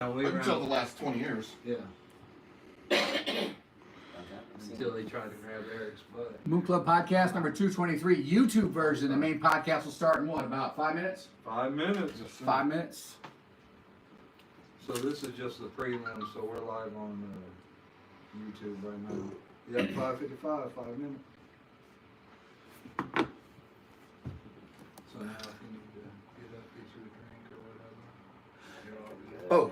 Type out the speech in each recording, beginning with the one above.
Until the last 20 years. Yeah. Until they tried to grab Eric's butt. Moon Club Podcast number 223, YouTube version. The main podcast will start in what, about 5 minutes? 5 minutes. 5 minutes. So this is just the prelim, so we're live on YouTube right now. Yeah, 5:55, 5 minutes. So now if you need to get up, get you a drink or whatever. Oh,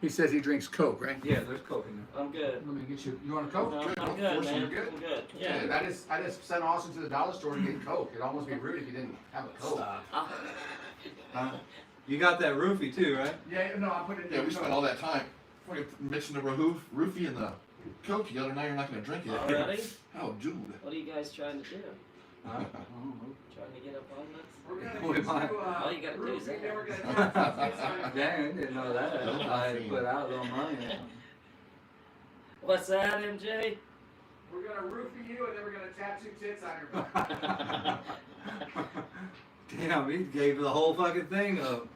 he says he drinks Coke, right? Yeah, there's Coke in there. I'm good. Let me get you. You want a Coke? No, Good. I'm Of good, course man. you're good. I'm good. Yeah, Yeah. I just sent Austin to the dollar store to get Coke. It'd almost be rude if you didn't have a Coke. You got that roofie too, right? Yeah, no, I put it in. Yeah, we spent all that time mixing the roofie and the Coke together. Now you're not going to drink it. Already? Oh, dude. What are you guys trying to do? Huh? Trying to get up on this? We're gonna What get am I? you, All you gotta do is roofie, then we're that. gonna talk. Dang, I didn't know that. I had put out on mine. What's that, MJ? We're gonna roofie you, and then we're gonna tattoo tits on your butt. Damn, he gave the whole fucking thing up.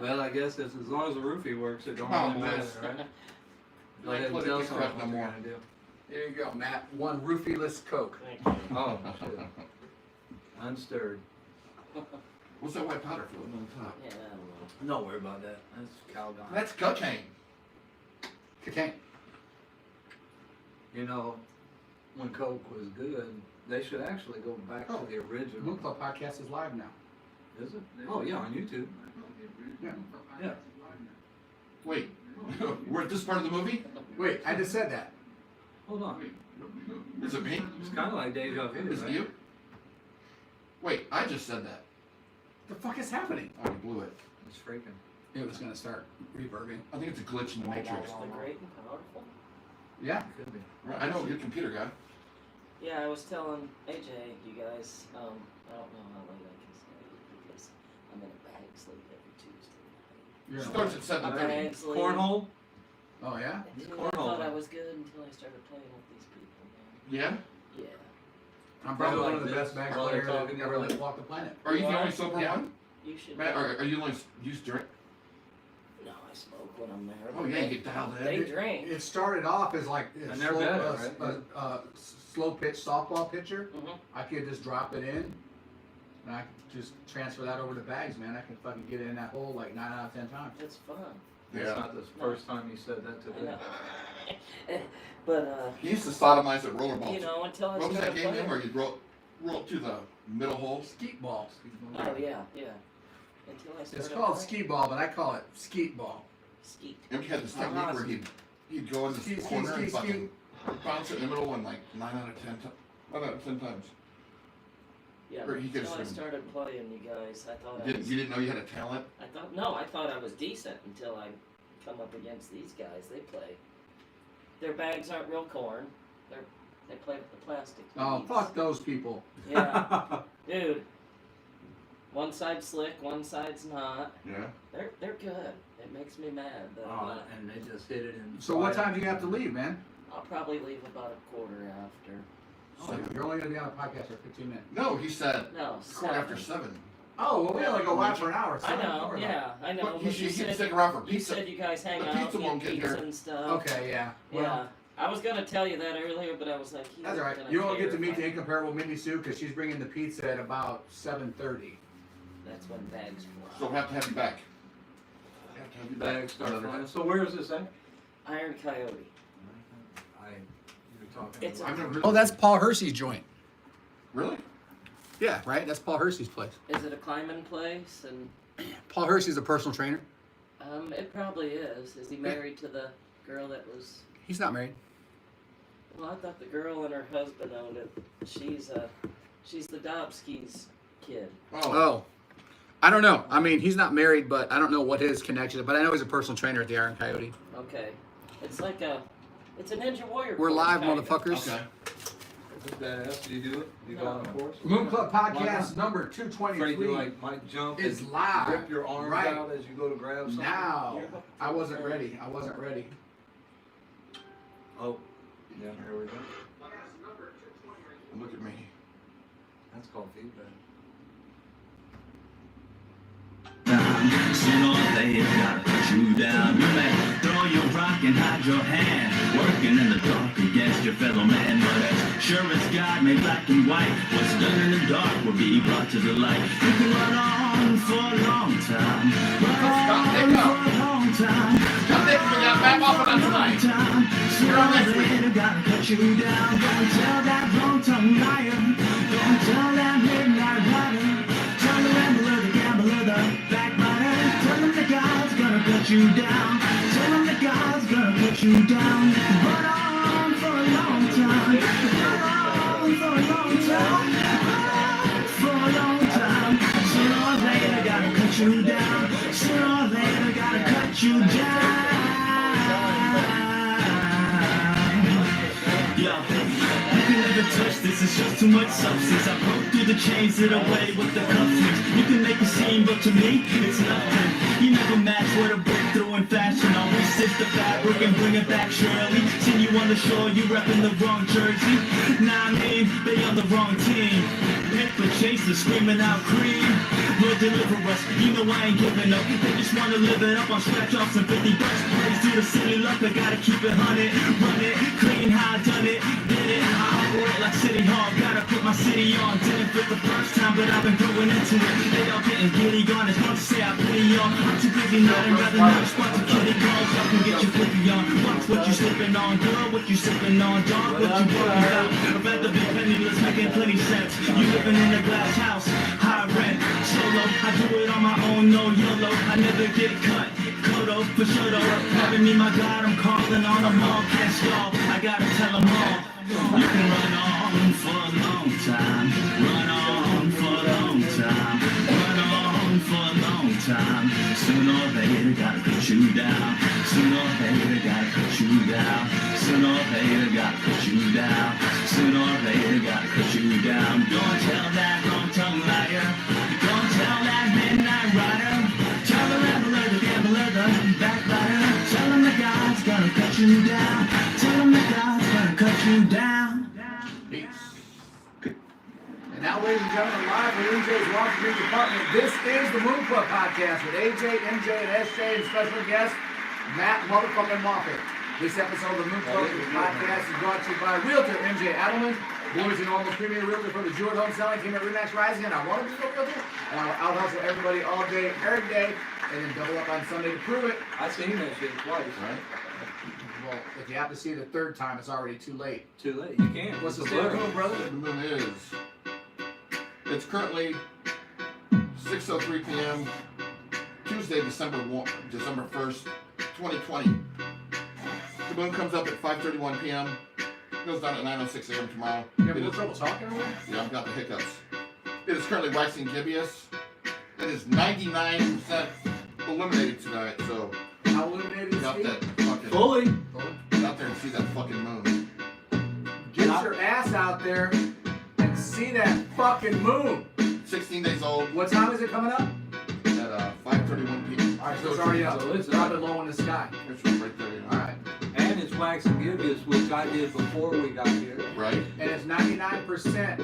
Well, I guess it's, as long as the roofie works, it don't Oh, really matter, nice. right? Like, Let him let it tell get someone crap what no they're more. gonna do. There you go, Matt. One roofieless Coke. Thank you. Oh, shit. Unstirred. What's that white powder floating on top? Yeah, I don't know. Don't worry about that. That's Calgon. That's cocaine. Cocaine. You know, when Coke was good, they should actually go back to the Moon original. Club Podcast is live now. Is it? Oh, yeah, on YouTube. Yeah. Yeah. Wait, we're at this part of the movie? Wait, I just said that. Hold on. Is it me? It's kind of like deja vu, Is it right? you? Wait, I just said that. The fuck is happening? Oh, you blew it. It's freaking. It was gonna start reverbing. I think it's a glitch in the Matrix. The great and powerful. Yeah. Could be. Right, I know, you're a computer guy. Yeah, I was telling AJ, you guys, I don't know how late I can stay because I'm in a bag sleep every Tuesday You're It in a starts what? at night. 7:30. Bag sleep. Cornhole? Oh yeah. Dude, I cornhole. thought I was good until I started playing with these people, man. Yeah? Yeah. I'm probably Like one of the this, best bag while they're players that talking ever about- lived walk the planet. Are you the Yeah. only sober Yeah. one? You should Matt, know. are you the only used to drink? No, I smoke when I'm there. Oh, yeah, you get dialed in. They drink. It started off as like a And they're better, right? slow pitch softball pitcher. Mhm. I could just drop it in, and I could just transfer that over to bags, man. I can fucking get it in that hole like 9 out of 10 times. It's fun. That's Yeah. not the first time you said that I today. know. But, He used to sodomize at rollerballs. you know, until I What was that started game playing. name where you roll to the middle hole? Skeet ball. Oh, yeah, yeah. Until I started It's called playing. skee ball, but I call it skeet ball. Skeet. Imke had this technique where he'd go in Ski, this ski, corner ski, and ski. fucking bounce it in the middle and like 9 out of 10 times. 9 out of 10 times. Yeah, Or he could until I swim. started playing, you guys, I thought You didn't know you had a talent? I thought I was decent until I come up against these guys. They play. Their bags aren't real corn. They play with the plastic. Oh, beads. fuck those people. Yeah, dude. One side's slick, one side's not. Yeah. They're good. It makes me mad. But, Oh, and they just hit it in. So what time do you have to leave, man? I'll probably leave about a quarter after. Oh, you're only gonna be on a podcast for 15 minutes. No, he said No, quarter after 7. 7. Oh, well, we only go live for an hour. So I know, don't worry yeah, I know. But but he said, stick around for you pizza. said you guys hang The out, pizza eat won't get pizza here. and about stuff. it. Okay, yeah. Well, Yeah, I was gonna tell you that earlier, but I was like, that's all right. You won't get to meet the incomparable Mindy Sue because she's bringing the pizza at about 7:30. That's when bags fly. So we'll have to have you back. Have to have you back. Bags start Another flying. time. So where is this at? Iron Coyote. You're talking. It's I've never heard Oh, of that's Paul Hersey's joint. Really? Yeah, right? That's Paul Hersey's place. Is it a climbing place? And Paul Hersey's a personal trainer. it probably is. Is he married to the girl that was? He's not married. Well, I thought the girl and her husband owned it. She's the Dobsky's kid. Oh. I don't know. I mean, he's not married, but I don't know what his connection is. But I know he's a personal trainer at the Iron Coyote. Okay, it's like it's a Ninja Warrior. We're course, live, kinda. motherfuckers. Okay. Is it badass? Do you do it? Do you go on a course? Moon Club Why Podcast not? number Afraid you 223 like might jump is and live. rip your arms right out as you go to grab something? now. I wasn't ready. I wasn't ready. Oh, yeah, here we go. Look at me. That's called feedback. Sooner or later, you down. You may throw your rock and hide your hand, working in the dark against your fellow man. But as sure as God made black and white, what's done in the dark will be brought to the light. You can run on for a long time. Run on for a long time. Come next week, we got Matt Moffitt on tonight. You're on next week. Gotta cut you down. Don't tell that wrong-tongued liar. Don't tell that midnight rider. Tell the rambler, the gambler, the backbiter. Tell him the God's gonna cut you down. Tell him the God's gonna cut you down. Run on for a long time. Run on for a long time. Run for a long time. Sooner or later, gotta cut you down. Sooner or later, gotta cut you down. Yo, you can never touch this, it's just too much substance. I broke through the chains that away with the cufflinks. You can make a scene, but to me, it's nothing. You never match what a breakthrough in fashion. Always stitch the fabric and bring it back surely. Seen you on the shore, you repping the wrong jersey. Nah, I mean, they on the wrong team. Paper chaser screaming out cream. Lord deliver us, you know I ain't giving up. They just wanna live it up on scratch offs and 50 bucks. Praise to the city luck, I gotta keep it 100. Run it, clean how I done it. Did it, I operate like City Hall. Gotta put my city on. Didn't fit the first time, but I've been growing into it. They all getting giddy gone. It's hard to say I pity y'all. I'm too busy nodding, rather not respond to kitty calls. Y'all can get your flippy on. Watch what you slipping on, girl. What you sipping on, dog. What you working about? I'd rather be penniless, making plenty sense. You living in a glass house, high rent, solo. I do it on my own, no YOLO. I never get cut. Kodo for sure though. Having me, my God, I'm calling on them all. Can't stall. I gotta tell them all. You can run on for a long time. Run on for a long time. Run on for a long time. Sooner or later, gotta cut you down. Sooner or later, gotta cut you down. Sooner or later, gotta cut you down. Sooner or later, gotta cut you down. Don't tell that wrong-tongued liar. Don't tell that midnight rider. Tell the rambler, the gambler, the backbiter. Tell him the God's gonna cut you down. Tell him the God's gonna cut you down. Peace. And now, ladies and gentlemen, live from AJ's Walking Green Department, this is the Moon Club Podcast with AJ, MJ, and SJ, and special guest, Matt Motherfucking Moffitt. This episode of the Moon Club Podcast is brought to you by Realtor MJ Adelman, Bloomington Normal Premier Realtor for the Jewett Home Selling Team at Remax Rising, and I want to be a realtor, and I'll out-hustle everybody all day, every day, and then double up on Sunday to prove it. I seen that shit twice. Right? Well, if you have to see it the third time, it's already too late. Too late. You can't. What's the It's state of blurry. the moon, brother? The moon is. It's currently 6:03 p.m. Tuesday, December 1st, 2020. The moon comes up at 5:31 p.m. Goes down at 9:06 a.m. tomorrow. You have a It little is- trouble talking over there? Yeah, I've got the hiccups. It is currently waxing gibbous. It is 99% illuminated tonight, so How illuminated is get out he? that fucking Fully. get out there and see that fucking moon. Get your ass out there and see that fucking moon. 16 days old What time is it coming up? at 5:31 p.m. Alright, so it's already up. So it's It's up. dropping low in the sky. It's right there, you know. Alright. And it's waxing gibbous, which I did before we got here. Right? And it's 99%,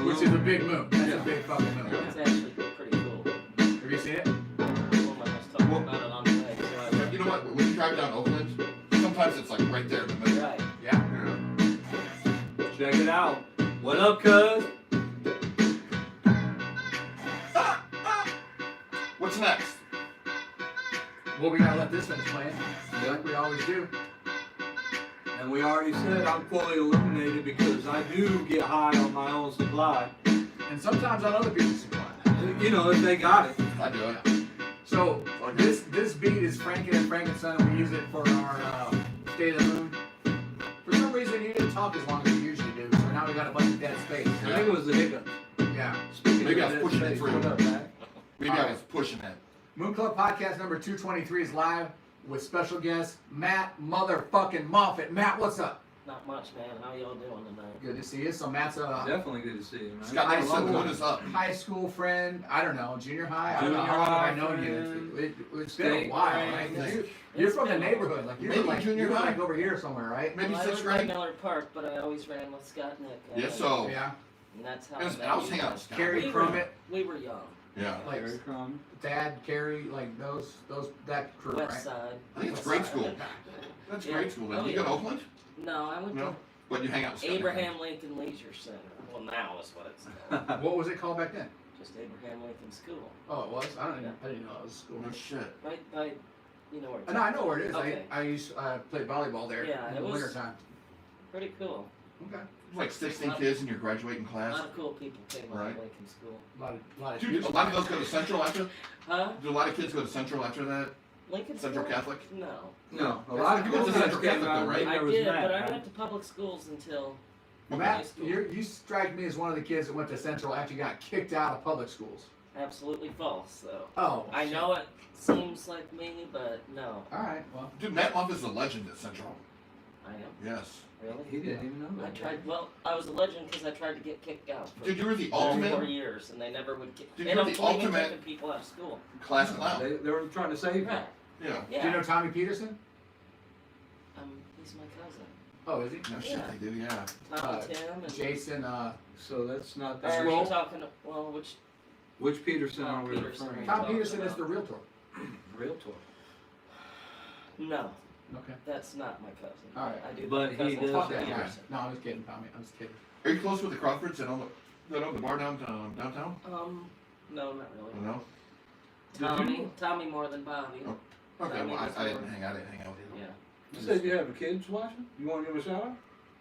which is a big moon. That's a big fucking moon. It's actually pretty cool. Have you seen it? Woman was talking about it on the way, so I You know what? When you drive down Oakland, sometimes it's like right there in the middle. right. Yeah. Yeah. Check it out. What up, cuz? What's next? Well, we gotta let this finish playing, like we always do. And we already said I'm fully illuminated because I do get high on my own supply. And sometimes on other people's supply. You know, if they got it. I do it. So this beat is Franken and Frankenstein, and we use it for our State of the Moon. For some reason, you didn't talk as long as you usually do, so now we got a bunch of dead space. I think it was the hiccup. Yeah. Speaking Maybe of I was that pushing it space, through. what up, Matt? Maybe I was pushing it. Moon Club Podcast number 223 is live with special guest Matt Motherfucking Moffitt. Matt, what's up? Not much, man. How y'all doing tonight? Good to see you. So Matt's a Definitely good to see you, man. Scott I said love the moon it. is up. high school friend. I don't know, junior high. I don't know Junior how long high I've known friend. you. It's been a State while, friend. right? 'Cause Yeah. You're It's from the been a neighborhood, like you're Maybe like junior you're high. like over here somewhere, right? Maybe Well, I sixth lived in grade. Mallard Park, but I always ran with Scott and Nick. Yes, so. Yeah. And that's how I was met hanging you out guys. with Scott. Carrie we from were, it. we were young. Yeah. Like Very common. Dad, Carrie, like that crew, West right? Side. I think it's grade school. That's Yeah. grade school. Then Oh, you go to yeah. Oakland? No, I went No. What, you hang out with to Scott Abraham Lincoln Leisure Center. Well, now is what it's called. What was it called back then? Just Abraham Lincoln School. Oh, it was. I didn't know it was a school. No shit. Right by, you know where it's No, I know where it is. Okay. I played volleyball there Yeah, in it the was- winter time. Pretty cool. Okay. Like 16 kids in your graduating A class. lot of cool people came out Right. of Lincoln School. A lot of Dude, a lot of those go to Central after? Huh? Do a lot of kids go to Central after that? Lincoln Central School? Catholic? No. No, a That's lot like- of you went cool to kids Central came Catholic, out. though, right? I There was did, Matt, but I right? went to public schools until high Matt, school. you strike me as one of the kids that went to Central after you got kicked out of public schools. Absolutely false, though. Oh. I know it seems like me, but no, All right. Well. Dude, Matt Moffitt is a legend at Central. I am. Yes. Really? He didn't even know I that. tried. Well, I was a legend because I tried to get kicked out for Dude, you were the 4 ultimate years, and they never would kick. Dude, They you're don't the believe in ultimate- kicking people out of school. class clown. They were trying to save you. Right. Yeah. Yeah. Do you know Tommy Peterson? He's my cousin. Oh, is he? No shit, Yeah. they do, yeah. Tommy Tim and. Jason. So that's not Or that. are Scroll. you talking? Well, which? Which Peterson Tom are we Peterson. referring Tom to? Peterson is the realtor. Realtor. No, Okay. that's not my cousin. All right. I do. But he cousin does Fuck Tom that guy. Peterson. No, I'm just kidding, Tommy. I'm just kidding. Are you close with the Crawfords that own the bar downtown? No, not really. No? Tommy more than Bobby. Oh, Okay, well, I didn't hang out with you. Yeah. You said you have kids watching? You want to give a shout out?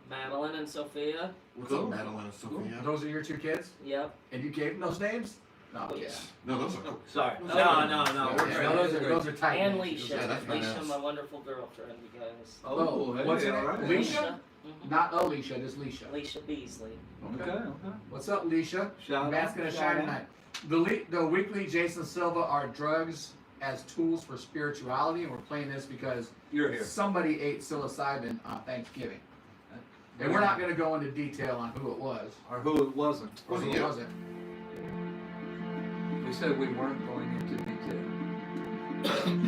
Madeline and Sophia. What's Cool. up, Madeline and Sophia? Those are your two kids, Yep. and you gave them those names? No. Yeah. No, those are cool. Sorry. No, Yeah, those are tight. And names. Leisha. Yeah, that's Leisha, badass. my wonderful girlfriend, you guys. Oh, hey, what's her all name? right. Leisha? Mhm. Not Alicia, just Leisha. Leisha Beasley. Okay, okay. What's up, Leisha? Shout Matt's out. gonna shout shine out. tonight. The weekly Jason Silva are drugs as tools for spirituality, and we're playing this because You're here. somebody ate psilocybin on Thanksgiving. And we're not gonna go into detail on who it was. Or who it wasn't. Or who Wasn't it you. wasn't. We said we weren't going into detail.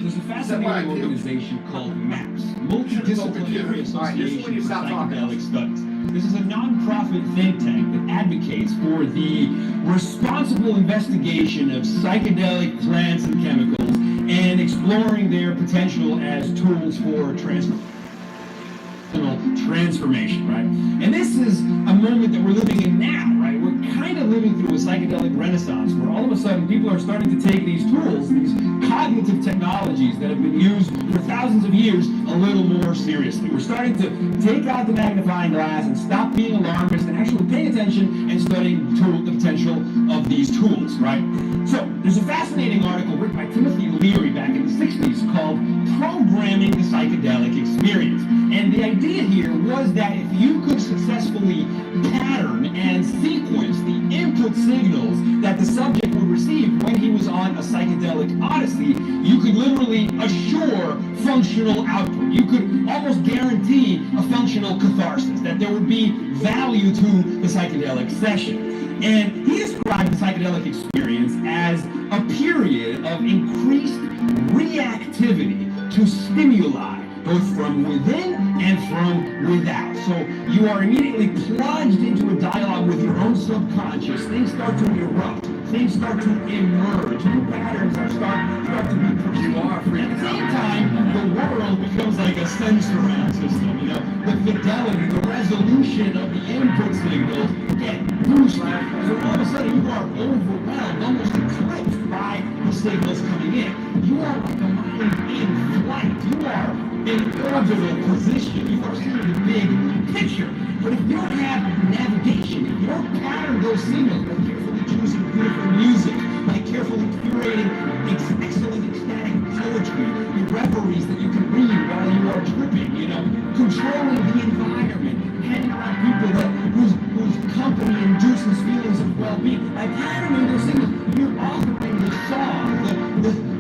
There's a fascinating organization called MAPS, Multidisciplinary Alright, this is when Association you for stop talking. Psychedelic Studies. This is a non-profit think tank that advocates for the responsible investigation of psychedelic plants and chemicals and exploring their potential as tools for transformation, right? And this is a moment that we're living in now, right? We're kind of living through a psychedelic renaissance where all of a sudden people are starting to take these tools, these cognitive technologies that have been used for thousands of years, a little more seriously. We're starting to take out the magnifying glass and stop being alarmist and actually pay attention and studying the potential of these tools, right? So there's a fascinating article written by Timothy Leary back in the 60s called Programming the Psychedelic Experience. And the idea here was that if you could successfully pattern and sequence the input signals that the subject would receive when he was on a psychedelic odyssey, you could literally assure functional output. You could almost guarantee a functional catharsis, that there would be value to the psychedelic session. And he described the psychedelic experience as a period of increased reactivity to stimuli, both from within and from without. So you are immediately plunged into a dialogue with your own subconscious. Things start to erupt. Things start to emerge. New patterns start to be perceived. You are freaking At the out. same time, the world becomes like a sensory system. You know, the fidelity, the resolution of the input signals get boosted. So all of a sudden, you are overwhelmed, almost eclipsed by the signals coming in. You are like a mind in flight. You are in orbital position. You are seeing the big picture. But if you don't have navigation, if you don't pattern those signals by carefully choosing beautiful music, by carefully curating excellent ecstatic poetry, the reveries that you can read while you are tripping, you know, controlling the environment, hanging around people whose company induces feelings of well-being, by patterning those signals, you're authoring the song,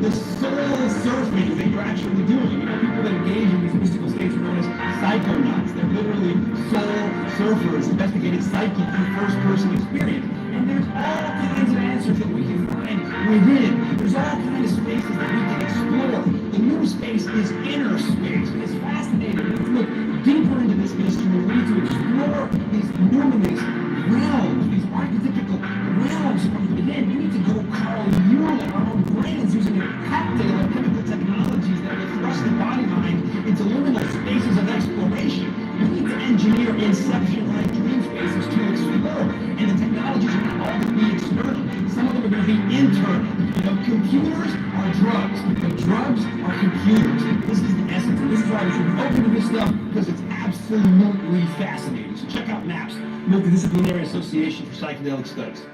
the soul surfing that you're actually doing. You know, people that engage in these mystical states are known as psychonauts. They're literally soul surfers investigating psyche through first-person experience. And there's all kinds of answers that we can find within. There's all kinds of spaces that we can explore. The new space is inner space. And it's fascinating. We need to look deeper into this mystery. We need to explore these numinous realms, these archetypical realms from within. We need to go Carl inception-like dream spaces to explore. And the technologies are not all going to be external. Some of them are going to be internal. You know, computers are drugs, and drugs are computers. This is the essence. This is why we should be open to this stuff, because it's absolutely fascinating. So check out MAPS, Multidisciplinary Association for Psychedelic Studies.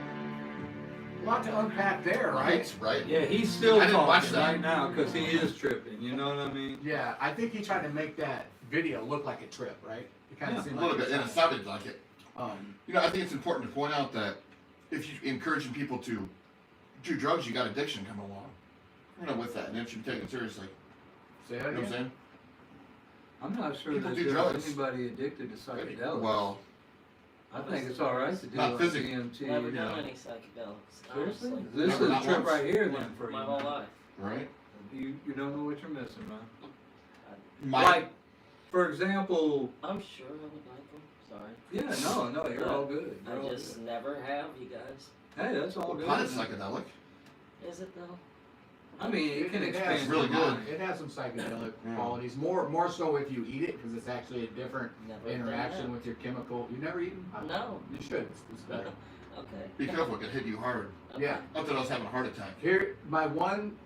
A lot to unpack there, right? Right. Yeah, he's still I didn't watch talking that. right now because he is tripping. You know what I mean? Yeah, I think he tried to make that video look like a trip, right? It kind Yeah, of seemed A little like bit, and it sounded like it. Um, You know, I think it's important to point out that if you're encouraging people to do drugs, you got addiction coming along. You know, with that, and it should be taken seriously. say You that know what I'm again. saying? I'm not sure People that do there's drugs. anybody addicted to psychedelics. Well, I think it's all right to do Not like physically. DMT. Never you done know. any psychedelics. Seriously? Honestly. This Never, is a not trip once. right here then for My you. whole life. right? You don't know what you're missing, man. My, Like, for example, I'm sure I would like them. Sorry. yeah, no, you're all good. You're all I just good. never have, you guys. Hey, that's all good. pot is psychedelic. Is it though? I mean, it can has expand It's really some- your good. mind. It has some psychedelic Yeah. qualities. More so if you eat it, because it's actually a different Never done interaction that. with your chemical. You never eaten? No. You should. It's better. Okay. Be careful, it could hit you hard. Okay. Yeah. I thought I was having a heart attack. Here, my one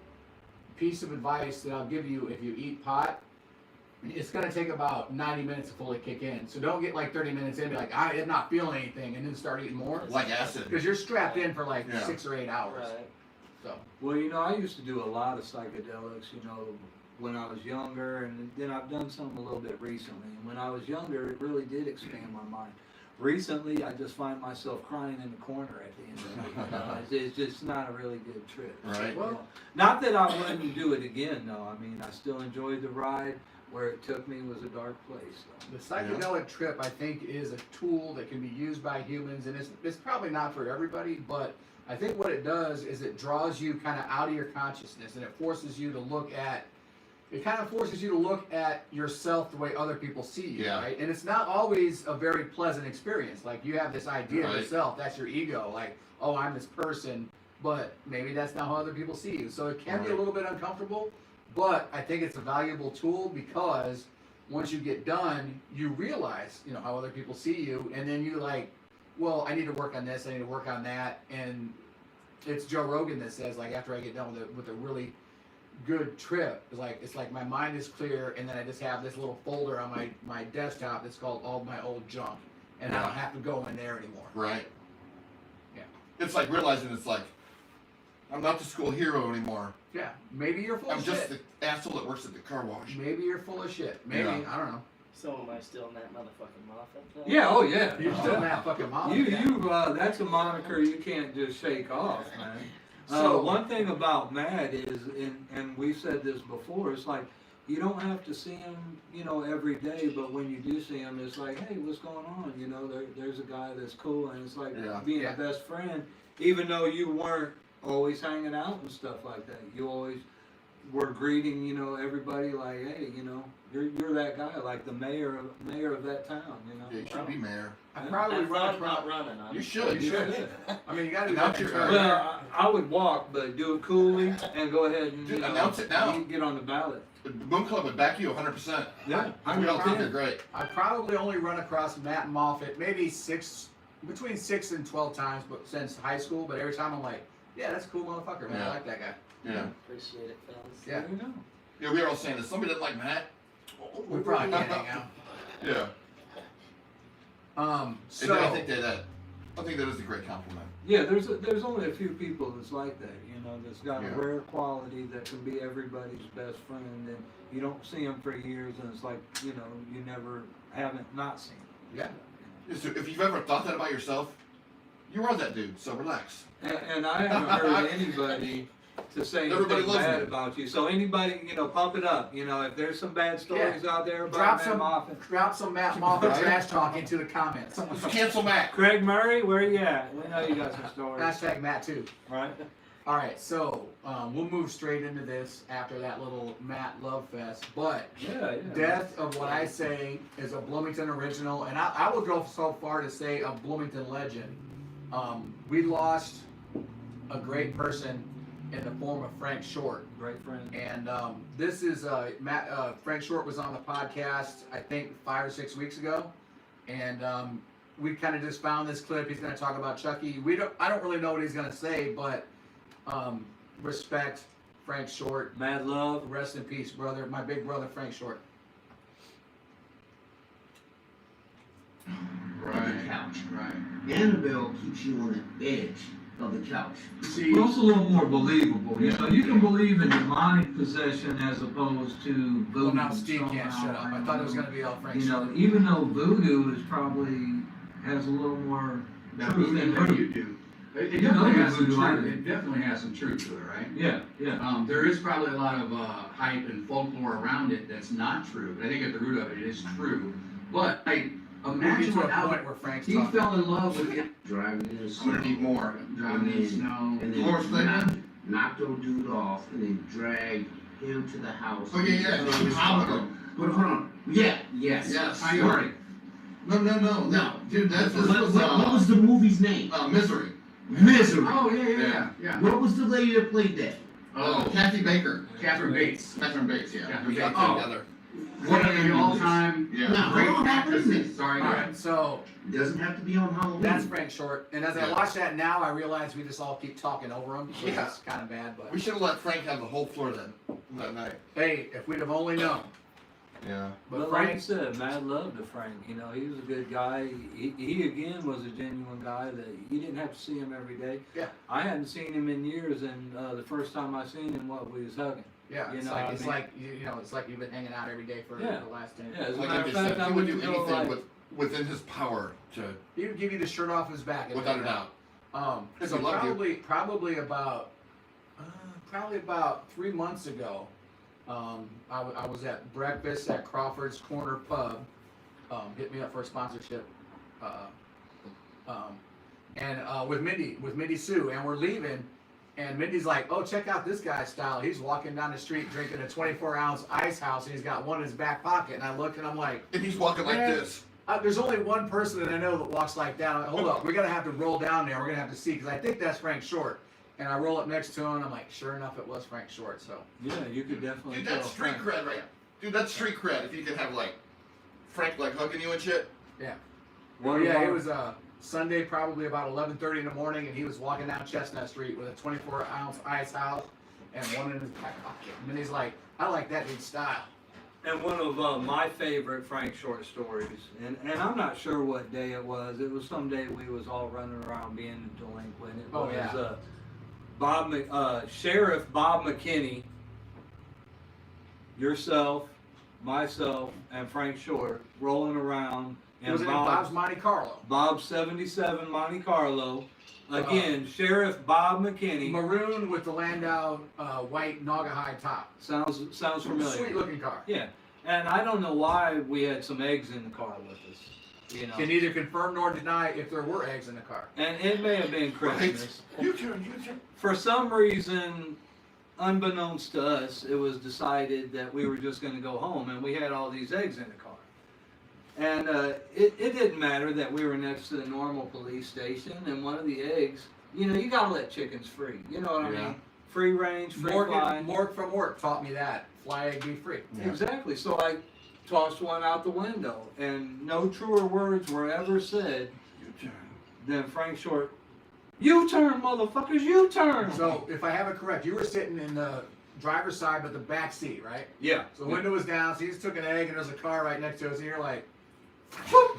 piece of advice that I'll give you if you eat pot, it's gonna take about 90 minutes to fully kick in. So don't get like 30 minutes in and be like, I am not feeling anything, and then start eating more. Like acid. Because you're strapped in for like Yeah. 6 or 8 hours. Right. So Well, you know, I used to do a lot of psychedelics, you know, when I was younger, and then I've done some a little bit recently. And when I was younger, it really did expand my mind. Recently, I just find myself crying in the corner at the end of it. You know? It's just not a really good trip. Right. Well, Not that I wouldn't do it again, though. I mean, I still enjoyed the ride. Where it took me was a dark place. So. the psychedelic trip, I think, is a tool that can be used by humans, and it's probably not for everybody, but I think what it does is it draws you kind of out of your consciousness, and it forces you to look at, yourself the way other people see you, Yeah. right? And it's not always a very pleasant experience. Like, you have this idea of Right. yourself, that's your ego, like, oh, I'm this person, but maybe that's not how other people see you. So it can be a Right. little bit uncomfortable, but I think it's a valuable tool because once you get done, you realize, how other people see you, and then you like, well, I need to work on this, I need to work on that, and it's Joe Rogan that says, like, after I get done with a really good trip, it's like my mind is clear, and then I just have this little folder on my desktop that's called all my old junk, and I don't have to go in there anymore. Right. Yeah. It's like realizing it's like, I'm not the school hero anymore. Yeah, maybe you're full I'm of just shit. the asshole that works at the car wash. Maybe you're full of shit. Maybe, Yeah. I don't know. So am I still in that motherfucking Moffitt though? Yeah, oh yeah. You're still that fucking mom. That's a moniker you can't just shake off, man. So- One thing about Matt is, and we've said this before, it's like, you don't have to see him, every day, but when you do see him, it's like, hey, what's going on? There's a guy that's cool, and it's like Yeah. being Yeah. a best friend, even though you weren't always hanging out and stuff like that. You always were greeting, everybody like, hey, you're that guy, like the mayor of that town, Yeah, you should be mayor. I I probably thought run about across. running. You should. You should. I mean, you gotta do Announce that. your- first. Well, I would walk, but do it coolly and go ahead and Dude, announce it now. get on the ballot. The Boom Club would back you 100%. Yeah, We all think you're 100%. great. I probably only run across Matt Moffitt maybe between 6 and 12 times, but since high school. But every time I'm like, yeah, that's a cool motherfucker, man. I Yeah. like that guy. Yeah. Appreciate it, fellas. Yeah. There you go. Yeah, we were all saying this. Somebody didn't like Matt. We probably can't hang out. Yeah. So I think that is a great compliment. Yeah, there's only a few people that's like that, that's got Yeah. a rare quality that can be everybody's best friend, and you don't see them for years, and it's like, you never haven't not seen them. Yeah. So if you've ever thought that about yourself, you are that dude. So relax. And I haven't heard anybody to say Everybody anything loves bad me. about you. So anybody, pump it up. If there's some bad stories out there drop about Matt Moffitt. some Matt Moffitt Right. trash talk into the comments. Let's cancel Matt. Craig Murray, where you at? We know you got some stories, Hashtag Matt too. right? All right, so we'll move straight into this after that little Matt love fest. But Yeah. Death of What I Say is a Bloomington original, and I will go so far to say a Bloomington legend. We lost a great person in the form of Frank Short. Great friend. And this is Frank Short was on the podcast, I think 5 or 6 weeks ago, and we kind of just found this clip. He's going to talk about Chucky. I don't really know what he's going to say, but respect Frank Short. Mad love. Rest in peace, brother. My big brother, Frank Short. Right. Couch. Right. Annabelle keeps you on the edge of the couch. See, it's also a little more believable. You know, you can believe in demonic possession as opposed to voodoo. Well, now Steve can't shut up. I thought it was going to be all Frank You Short. know, even though voodoo is probably has a little more truth than What do voodoo. you do? It You know definitely has some voodoo, I truth. do. It definitely has some truth to it, right? Yeah, yeah. There is probably a lot of hype and folklore around it that's not true. But I think at the root of it, it is true. But imagine to a what point where Frank's he talking. fell in love with it. Driving in the I'm snow. gonna need more. Driving in the snow. And More then statement? knocked old dude off and then dragged him to the house. Oh, yeah. Hospital. But hold on. Yeah, yes. Yes. Priority. No. Dude, this was, What was the movie's name? Misery. Misery. Oh, yeah. What was the lady that played that? Oh, Kathy Baker. Catherine Bates. Catherine Bates, yeah. Catherine We got Bates. two together. One of the all-time Yeah. No, great hold on, wait a minute. actresses. Sorry, All go right, ahead. so It doesn't have to be on Halloween. that's Frank Short. And as I Yeah. watch that now, I realize we just all keep talking over him. So Yeah. it's kind of bad, but We should have let Frank have the whole floor that night. hey, if we'd have only known. Yeah. But But like Frank, you said, mad love to Frank. You know, he was a good guy. He again was a genuine guy that you didn't have to see him every day. Yeah. I hadn't seen him in years, and the first time I seen him, we was hugging. yeah, you it's know, like I it's mean- like you know, it's like you've been hanging out every day for Yeah. the last 10 Yeah, years. as a Like matter I of just fact, said, I he would wouldn't do go anything like, within his power to, He would give you the shirt off his back. if without they a did. doubt. So He loved you. probably about 3 months ago, I was at breakfast at Crawford's Corner Pub. Hit me up for a sponsorship, and with Mindy Sue, and we're leaving, and Mindy's like, "Oh, check out this guy's style. He's walking down the street drinking a 24-ounce Ice House, and he's got one in his back pocket." And I look, and I'm like, And he's walking like Man. this. There's only one person that I know that walks like that. I'm like, hold up, we're gonna have to roll down there. We're gonna have to see, because I think that's Frank Short. And I roll up next to him. I'm like, sure enough, it was Frank Short. So yeah, you could definitely Dude, tell. that's street Frank. cred, right? Dude, that's street cred. If you can have like Frank like hugging you and shit. One yeah, of it our- was Sunday, probably about 11:30 in the morning, and he was walking down Chestnut Street with a 24-ounce Ice House and one in his back pocket. And then he's like, I like that dude's style. And one of my favorite Frank Short stories, and I'm not sure what day it was. It was some day we was all running around being delinquent. It Oh, was yeah. Sheriff Bob McKinney, yourself, myself, and Frank Short rolling around It was in in Bob's Monte Carlo. Bob's 77 Monte Carlo. Again, Sheriff Bob McKinney. Maroon with the Landau white Naugahyde top. Sounds familiar. Sweet looking car. Yeah, and I don't know why we had some eggs in the car with us. You know, Can neither confirm nor deny if there were eggs in the car. and it may have been Christmas. You turn. For some reason, unbeknownst to us, it was decided that we were just going to go home, and we had all these eggs in the car. And it didn't matter that we were next to the normal police station, and one of the eggs, you know, you got to let chickens free. You know what I Yeah. mean? Free range, free flying. Morg from work taught me that. Fly egg, be free. Yeah. Exactly. So I tossed one out the window, and no truer words were ever said You turn. than Frank Short, "U-turn, motherfuckers, U-turn!" So if I have it correct, you were sitting in the driver's side but the back seat, right? Yeah. So the window was down, so you just took an egg and there's a car right next to us, and you're like, whoop!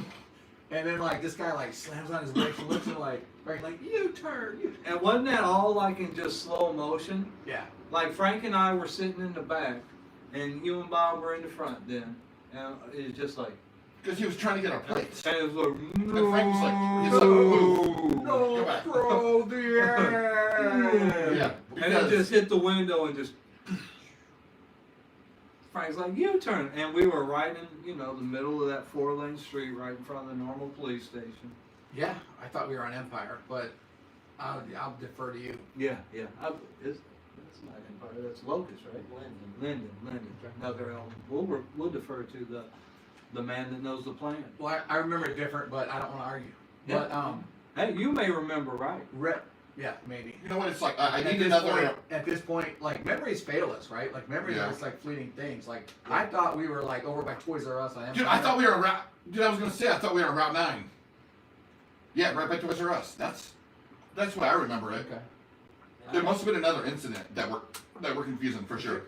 And then like this guy like slams on his brakes and looks at like, right, like, you turn. And wasn't that all like in just slow motion? Yeah. Like Frank and I were sitting in the back, and you and Bob were in the front then. And it's just like, Because he was trying to get our plates. and it was like, And Frank was like, he's like, move. No, Go back. throw the egg. Yeah. and it just hit the window and just. Frank's like, U-turn, and we were right in, you know, the middle of that 4-lane street, right in front of the normal police station. Yeah, I thought we were on Empire, but I'll defer to you. Yeah. That's not Empire. That's Locust, right? Linden. No, they're all. We'll defer to the man that knows the plan. Well, I remember it different, but I don't want to argue. Yeah. But Hey, you may remember right. Yeah, maybe. You know what? It's like I At need this another. point- At this point, like memories fail us, right? Like memories Yeah. are just like fleeting things. Like I thought we were like over by Toys R Us. Dude, I thought we were around. Dude, I was gonna say I thought we were on Route 9. Yeah, right by Toys R Us. That's why I remember it. Okay. There must have been another incident that were confusing for sure.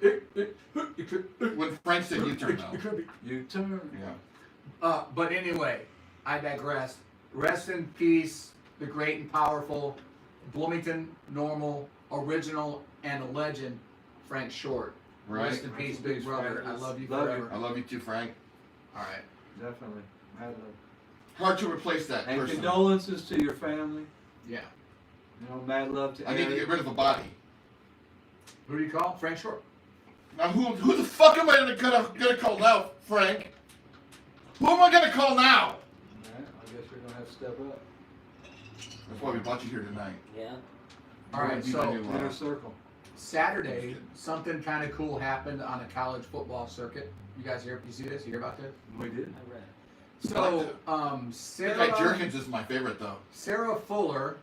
When Frank said U-turn though. It could be. You turn. Yeah. But anyway, I digress. Rest in peace, the great and powerful Bloomington Normal original and a legend, Frank Short. Right. Rest in peace, big brother. I love you Love you. forever. I love you too, Frank. All right. Definitely. Mad love. Hard to replace that And person. condolences to your family. Yeah. You know, mad love to I need to Eric. get rid of a body. Who do you call? Frank Short. Now who the fuck am I gonna call now, Frank? Who am I gonna call now? Alright, I guess we're gonna have to step up. That's why we brought you here tonight. Yeah. All right. Be my So new, Inner circle. Saturday, something kind of cool happened on a college football circuit. You guys hear? You see this? You hear about this? We did. I read. So, That guy Jerkins is my favorite though. Sarah Fuller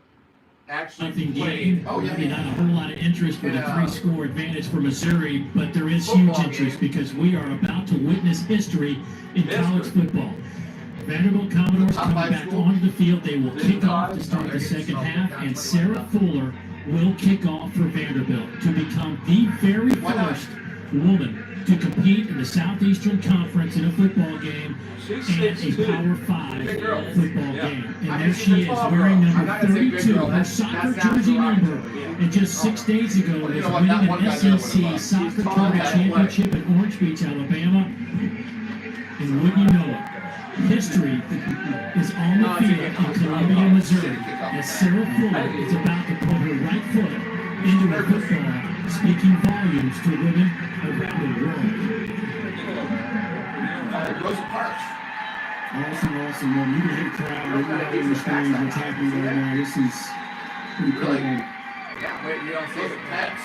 actually Nothing played. gained. Oh, yeah. Not a whole lot of interest with Yeah. a 3-score advantage for Missouri, but there is Football huge interest game. because we are about to witness history in History. college football. Vanderbilt Commodores Top coming five back school. onto the field. They will Big kick off five. to start Oh, the they're getting second smoked. half, Down and 21 Sarah Fuller will kick off for Vanderbilt to become the very Why not? first woman to compete in the Southeastern Conference in a football game She's and a 6'2". Power 5 Big girl. football Yeah. game. And I there mean, she she's a is, tall wearing girl. I'm number not gonna say big 32, girl. her That soccer sounds jersey number. derogatory. And just 6 days ago Well, you was know what, that winning one guy an there would've SEC won. soccer She's tall tournament and athletic. championship in Orange Beach, Alabama. And wouldn't you know it, history is on the field in Columbia, Missouri, as Sarah Fuller is about to put her right foot into a football, speaking volumes to women around the world. Rosa Parks. Awesome, man. You can hit the crowd. You don't understand what's happening right now. This is incredible. Yeah, wait, you don't see Rosa it. Parks.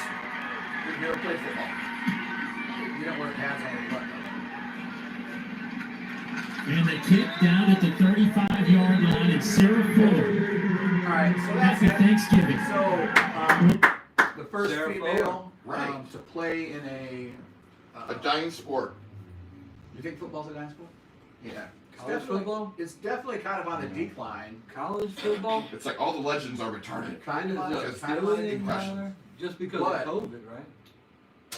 We've never played football. You don't wear pads on your butt. And the kick down at the 35-yard line, and Sarah Fuller. All right, so that's Happy it. Thanksgiving. So, the first Sarah female Right. to play in A dying sport. You think football's a dying sport? Yeah. It's College definitely- football? It's definitely kind of on the decline. College football? It's like all the legends are retarded. Kind of on Is the, it kind of on the still in decline. Tyler? Just because What? of COVID, right?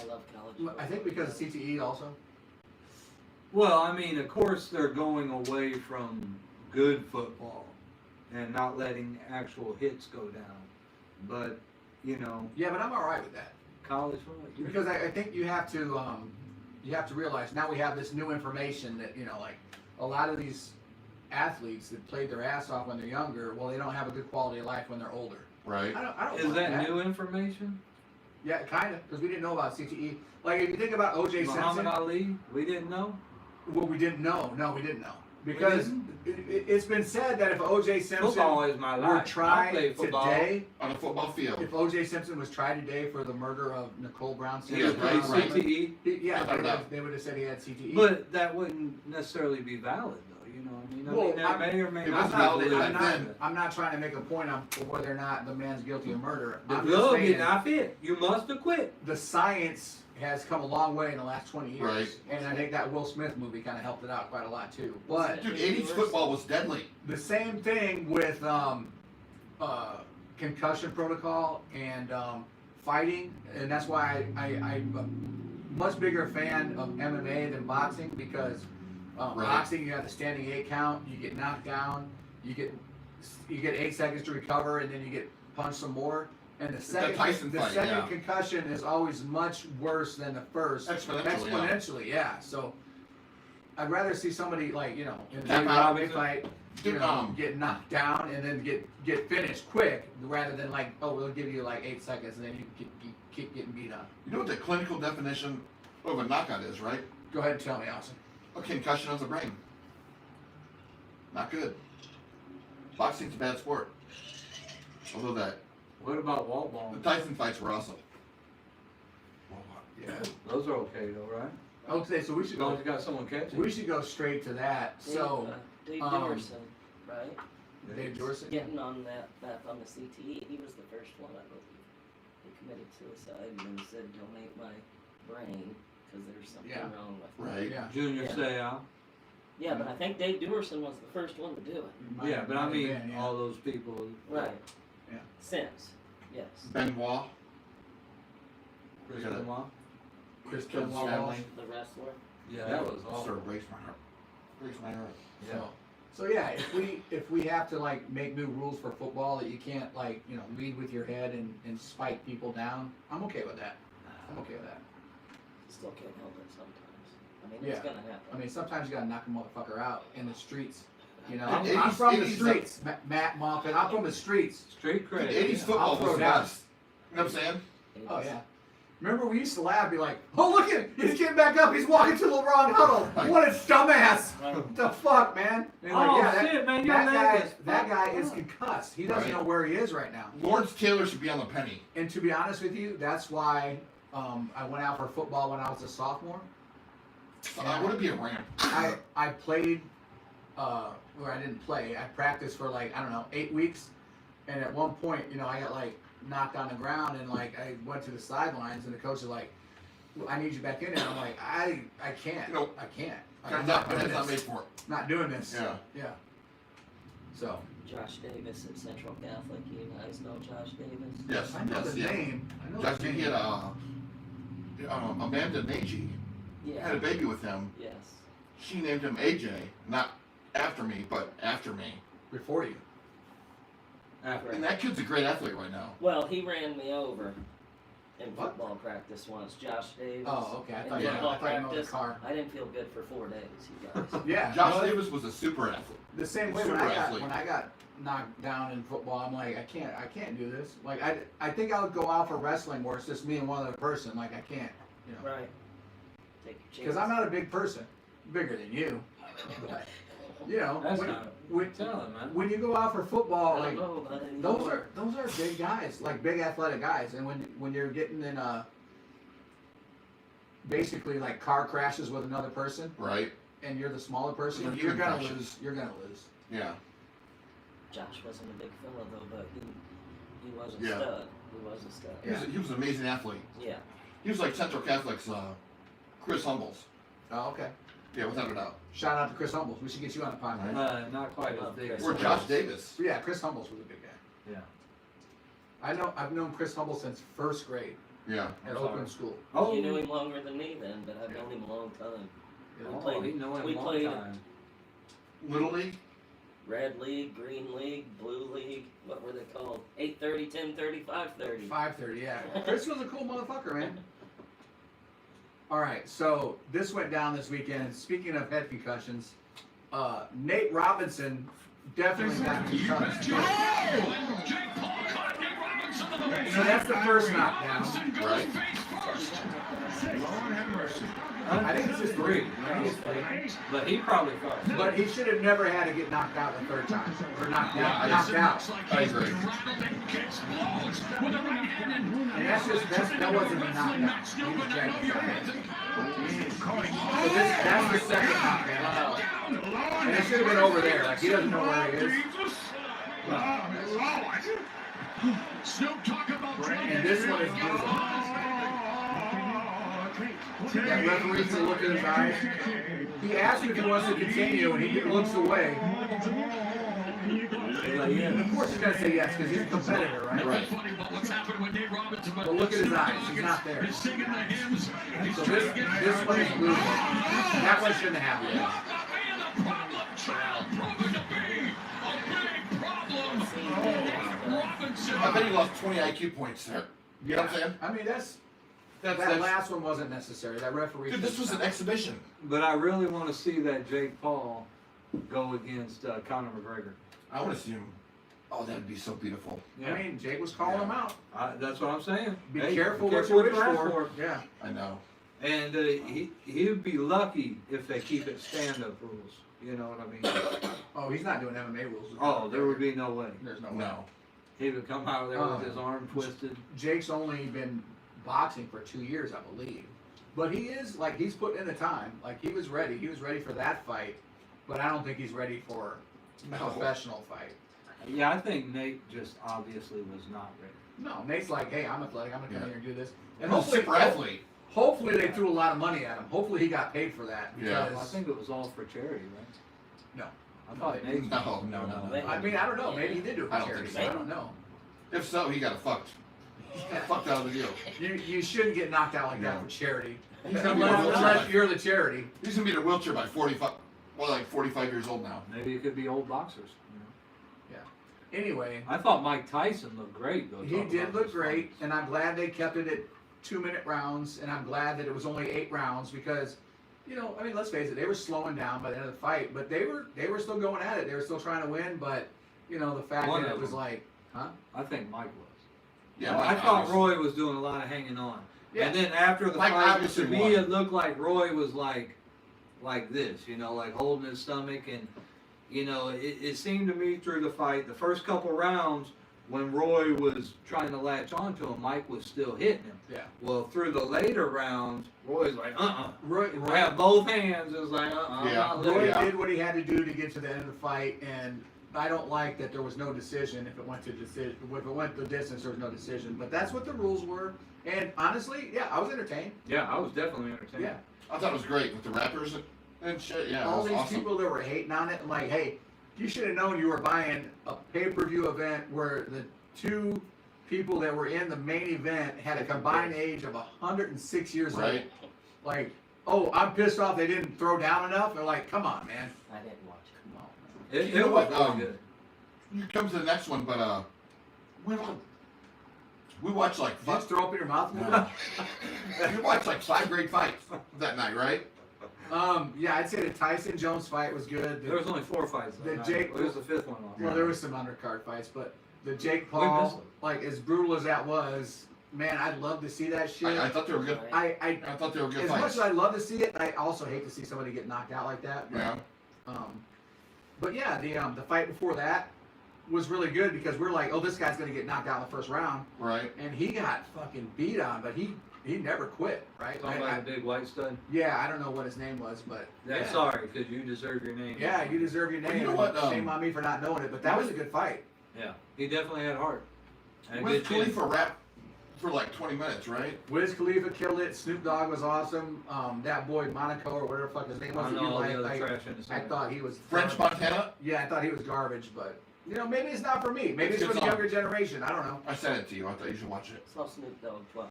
I love college football. I think because of CTE also. Well, I mean, of course, they're going away from good football and not letting actual hits go down. But, you know, Yeah, but I'm all right with that college football. because I think you have to realize now we have this new information that like a lot of these athletes that played their ass off when they're younger, well, they don't have a good quality of life when they're older. Right. I don't Is want that new information? Yeah, kind of, because we didn't know about CTE. Like if you think about O.J. Muhammad Simpson, Ali? We didn't know? well, we didn't know. No, we didn't know because didn't? it's been said that if O.J. Football Simpson is my were life. I tried play football. today, On a football field. if O.J. Simpson was tried today for the murder of Nicole Brown, He Yeah, was right, playing right. CTE. yeah, I don't know. they would have said he had CTE. But that wouldn't necessarily be valid, though. You know what I mean? Well, that I'm- may or may it not was be valid valid. back then. I'm not trying to make a point on whether or not the man's guilty of murder. The I'm just glove saying did not fit. You must have quit. the science has come a long way in the last 20 years. Right. And I think that Will Smith movie kind of helped it out quite a lot too. But Dude, 80s football was deadly. the same thing with concussion protocol and fighting, and that's why I'm a much bigger fan of MMA than boxing because Right. boxing you have the standing 8 count, you get knocked down, you get 8 seconds to recover, and then you get punched some more. And the second Tyson fight, yeah. concussion is always much worse than the first. Exponentially, yeah. So I'd rather see somebody like in a Tap big out. big fight, Dude, get knocked down and then get finished quick, rather than like, oh, we'll give you like 8 seconds and then you keep getting beat up. You know what the clinical definition of a knockout is, right? Go ahead and tell me, Austin. A concussion of the brain. Not good. Boxing's a bad sport. Although that What about wall the ball? Tyson fights were awesome. Yeah. Those are okay, though, right? Okay, so we As should long go. as you got someone catching. We should go straight to that. So Dave um, Dimerson, right? Dave Dorsey. getting on that on the CTE. He was the first one, I believe. He committed suicide and then said, "Donate my brain because there's something Yeah. wrong with me." Right. Yeah. Junior Yeah. Seau. Yeah, but I think Dave Dorson was the first one to do it. Yeah, but I Might mean, have been, yeah. all those people. Right. Yeah. Since, yes. Benoit. Chris Yeah. Benoit. Chris Kevin Benoit. Stanley. The wrestler. Yeah, that was Sort awesome. of breaks my heart. Breaks my heart. Yeah. So yeah, if we have to like make new rules for football that you can't like lead with your head and spike people down, I'm okay with that. I'm okay with that. Still can't help it sometimes. I mean, Yeah. it's gonna happen. I mean, sometimes you gotta knock a motherfucker out in the streets. You know, The I'm 80s from the 80s streets, Matt Moffitt. I'm from the streets. Straight The credit. 80s yeah. football I'll throw was the down. best. You know what I'm saying? Oh yeah. Remember we used to laugh, be like, "Oh look at him! He's getting back up. He's walking to the wrong huddle. What a dumbass! What the fuck, man?" And like, Oh, yeah, shit, man, your that leg guy, is that guy fucked is up. concussed. He doesn't Right. know where he is right now. Lawrence Taylor should be on the penny. And to be honest with you, that's why I went out for football when I was a sophomore. I want to be a ramp. I played, or I didn't play. I practiced for like, I don't know, 8 weeks. And at one point, I got like knocked on the ground and like I went to the sidelines and the coach was like, "I need you back in there." I'm like, I can't. No. I can't. I'm not not, doing not made this. for it. Not doing this. Yeah. Yeah. So, Josh Davis at Central Catholic. You guys know Josh Davis? Yes. I know yes, the yeah. name. I know Josh, the he name. had Amanda Nagy had a Yeah. baby with him. Yes. She named him AJ, not after me, but after me. Before you. After. And that kid's a great athlete right now. Well, he ran me over in What? football practice once. Josh Davis. Oh, okay. I In thought Yeah. I football thought you know the practice. car. I didn't feel good for 4 days, you guys. Yeah. Josh no, Davis was a super athlete. The same way Super athlete. when I got knocked down in football, I'm like, I can't do this. Like I think I would go out for wrestling where it's just me and one other person. Like I can't, Right. Take your because chance. I'm not a big person, bigger than you. But, That's when, not. when, Tell him, man. when you go out for football, I like don't know about it those anymore. are big guys, like big athletic guys, and when you're getting in basically like car crashes with another person, Right? and you're the smaller person, Or you're gonna concussions. lose. You're gonna lose. Yeah. Josh wasn't a big fella though, but he was a Yeah. stud. He was a stud. He was an amazing athlete. Yeah. He was like Central Catholic's Chris Humbles. Oh, okay. Yeah, without a doubt. Shout out to Chris Humbles. We should get you on the podcast. Not quite as big. Or Josh Davis. Yeah, Chris Humbles was a big guy. Yeah. I've known Chris Humbles since first grade Yeah. at I'm sorry. Oakland School. Oh, You knew him longer than me then, but I've known him a long time. Yeah. Oh, he know him we a long played- time. Little League. Red League, Green League, Blue League. What were they called? 8:30, 10:30, 5:30. 5:30. Yeah, Chris was a cool motherfucker, man. All right, so this went down this weekend. Speaking of head concussions, Nate Robinson definitely got concussed. So that's the first knockdown. Right. I think it's just three. I think it's three. But he probably thought. But he should have never had to get knocked out the third time. Or knocked Yeah, out. Knocked out. I agree. And that wasn't a knockdown. He was dragged down. So that's the second knockdown. And it should have been over there. Like he doesn't know where he is. And this one is brutal. That referee's to look in his eyes. He asks him if he wants to continue, and he looks away. And of course he's gonna say yes because he's a competitor, right? Right. But look at his eyes. He's not there. So this one is losing. That one shouldn't have happened. I bet he lost 20 IQ points there. You know what I'm saying? I mean, that That's last one wasn't necessary. That referee. dude, this was an exhibition. But I really want to see that Jake Paul go against Conor McGregor. I want to see him. Oh, that'd be so beautiful. I mean, Jake was calling him out. That's what I'm saying. Be Hey, careful be what you wish ask for. Yeah. I know. And he'd be lucky if they keep it stand-up rules. You know what I mean? Oh, he's not doing MMA rules. Oh, there would be no way. There's no way. No. He would come out of there with his arm twisted. Jake's only been boxing for 2 years, I believe. But he is, like, he's put in the time. Like, he was ready. He was ready for that fight. But I don't think he's ready for a No. professional fight. Yeah, I think Nate just obviously was not ready. No, Nate's like, hey, I'm athletic. I'm gonna come here and do this. And He's a super athlete. hopefully they threw a lot of money at him. Hopefully he got paid for that. Yeah. Because, I think it was all for charity, right? No. I thought No, Nate. No. I mean, I don't know. Maybe he did do it I for don't charity. think so. I don't know. If so, he got fucked. He got fucked out of the deal. You shouldn't get knocked out like that No. for charity. He's gonna be in a wheelchair. Unless you're the charity. He's gonna be in a wheelchair by 45. Well, like 45 years old now. Maybe it could be old boxers. You know? Anyway, I thought Mike Tyson looked great though. he talking did about look his great, fights. and I'm glad they kept it at 2-minute rounds, and I'm glad that it was only 8 rounds because, you know, I mean, let's face it, they were slowing down by the end of the fight, but they were still going at it. They were still trying to win, but you know, the fact One that of it was them. like, huh? I think Mike was. Yeah, I Mike thought obviously- Roy was doing a lot of hanging on. Yeah. And then after the Mike fight, to obviously me won. it looked like Roy was like this, you know, like holding his stomach, and you know, it seemed to me through the fight, the first couple rounds when Roy was trying to latch onto him, Mike was still hitting him. Yeah. Well, through the later rounds, Roy's like, Roy, have both hands. It was like, I'm Yeah. not letting Roy Yeah. did what he had to do to get to the end of the fight, and I don't like that there was no decision. If it went to decision, if it went the distance, there was no decision. But that's what the rules were. And honestly, yeah, I was entertained. Yeah, I was definitely entertained. Yeah. I thought it was great with the rappers and shit. Yeah, All it was these awesome. people that were hating on it, I'm like, hey, you should have known you were buying a pay-per-view event where the two people that were in the main event had a combined age of 106 years old. Right. Like, oh, I'm pissed off they didn't throw down enough. They're like, come on, man. I didn't watch it. Come on, man. It You know was what, really good. Here comes the next one, but we watched like Did you just throw up in your mouth? No. We watched like 5 great fights that night, right? Yeah, I'd say the Tyson Jones fight was good. There was only 4 fights. The That night. Jake- It was the 5th one. Well, there was some undercard fights, but the Jake missed Paul, them. like as brutal as that was, man, I'd love to see that shit. I thought they were good. I I thought they were good as much fights. as I love to see it, I also hate to see somebody get knocked out like that. Yeah. But yeah, the fight before that was really good because we're like, oh, this guy's gonna get knocked out in the first round, Right. and he got fucking beat on, but he never quit, right? Talking about the big white stud. Yeah, I don't know what his name was, but Yeah, sorry, because you deserve your name. yeah, you deserve your Well, name. you know what, Shame on me for not knowing it, but that was a good fight. Yeah, he definitely had heart. And a Wiz good chin. Khalifa rap for like 20 minutes, right? Wiz Khalifa killed it. Snoop Dogg was awesome. That boy Monaco or whatever the fuck his name was. I know all the other trash in the I center. thought he was French Montana. Yeah, I thought he was garbage, but you know, maybe it's not for me. Maybe It's it's for good the song. younger generation. I don't know. I sent it to you. I thought you should watch it. Saw Snoop Dogg twice.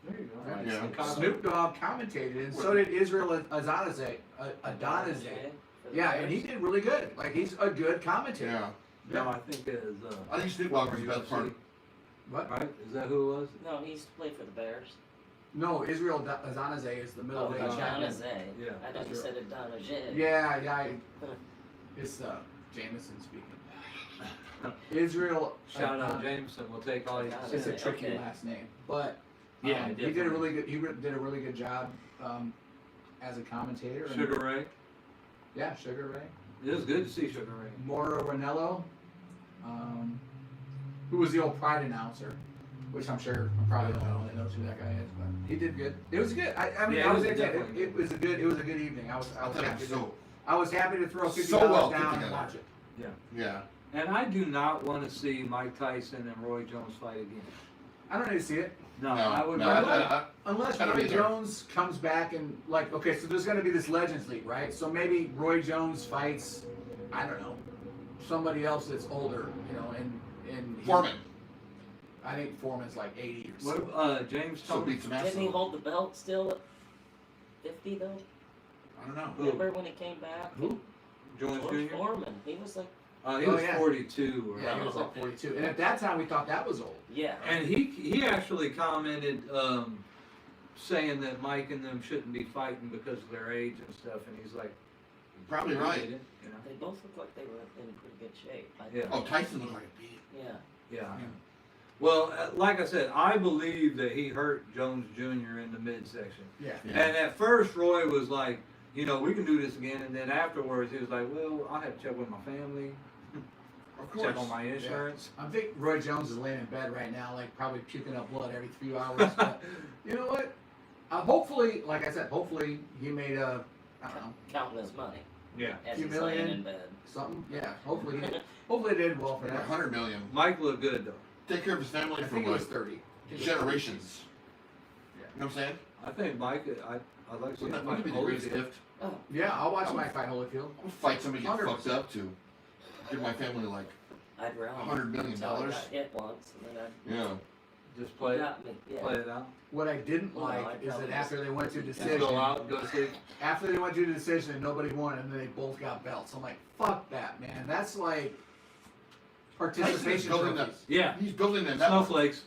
There you go. Right. Yeah. Snoop Dogg commentated, and so did Israel Adonizé. Yeah, and he did really good. Like he's a good commentator. Yeah. No, I think it is. I think Snoop Dogg was the best part. What? Right? Is that who it was? No, he used to play for the Bears. No, Israel Adonizé is the middleweight champion. Adonizé. Yeah, I thought you sure. said Adonizé. Yeah. It's Jameson speaking. Israel. Shout out Jameson. We'll take all your. It's a Okay. tricky last name, but Yeah, he did a really good. He did a really good job as a commentator. and- Sugar Ray. Yeah, Sugar Ray. It was good to see Sugar Ray. Mauro Ranello, who was the old Pride announcer, which I'm probably the only one that knows who that guy is, but he did good. It was good. I mean, Yeah, I was it was entertained. definitely It was a good evening. I was I thought it happy. was so. I was happy to throw $50 So well put down and together. watch it. Yeah. And I do not want to see Mike Tyson and Roy Jones fight again. I don't need to see it. No, No, I would no, rather. Unless I don't Roy either. Jones comes back and like, okay, so there's going to be this Legends League, right? So maybe Roy Jones fights, I don't know, somebody else that's older, you know, and Foreman. I think Foreman's like 80 or What something. James Still Tony? beats some ass. Didn't he though. hold the belt still at 50 though? I don't know. Remember when he came back? Who? Jones George Jr. Foreman. He was like, He Oh, was yeah. 42. Or Yeah, he was like 42. And at that time, we thought that was old. yeah. And he actually commented saying that Mike and them shouldn't be fighting because of their age and stuff. And he's like, Probably "We right. get it," you know? They both looked like they were in pretty good shape. I Yeah. think. Oh, Tyson looked like a beat. Yeah. Yeah. Well, like I said, I believe that he hurt Jones Jr. in the midsection. Yeah. Yeah. And at first, Roy was like, you know, we can do this again. And then afterwards, he was like, well, I have to check with my family, Of course. check on my insurance. I think Roy Jones is laying in bed right now, like probably puking up blood every few hours. But you know what? Hopefully, like I said, hopefully he made I don't know. Counting his money. Yeah. as Few he's laying million. in bed. Something. Yeah. Hopefully it did well for that. 100 million. Mike looked good though. Take care of his I family for think it was like 30. generations. Yeah. You know what I'm saying? I think Mike. I'd like to see Wouldn't that Mike be the greatest Holyfield. gift? Oh, Yeah, I'll watch Mike fight Holyfield. I would fight somebody get 100%. fucked up to give my family like I'd round $100 million. until I got hit once, and then Yeah. Just I play it. got me. Yeah. Play it out. What I didn't Well, like I'd is that probably after they went to Just decision, go out, go sleep. after they went to the decision and nobody won, and then they both got belts. I'm like, fuck that, man. That's like participation building trophies. Yeah. He's building the network. Snowflakes.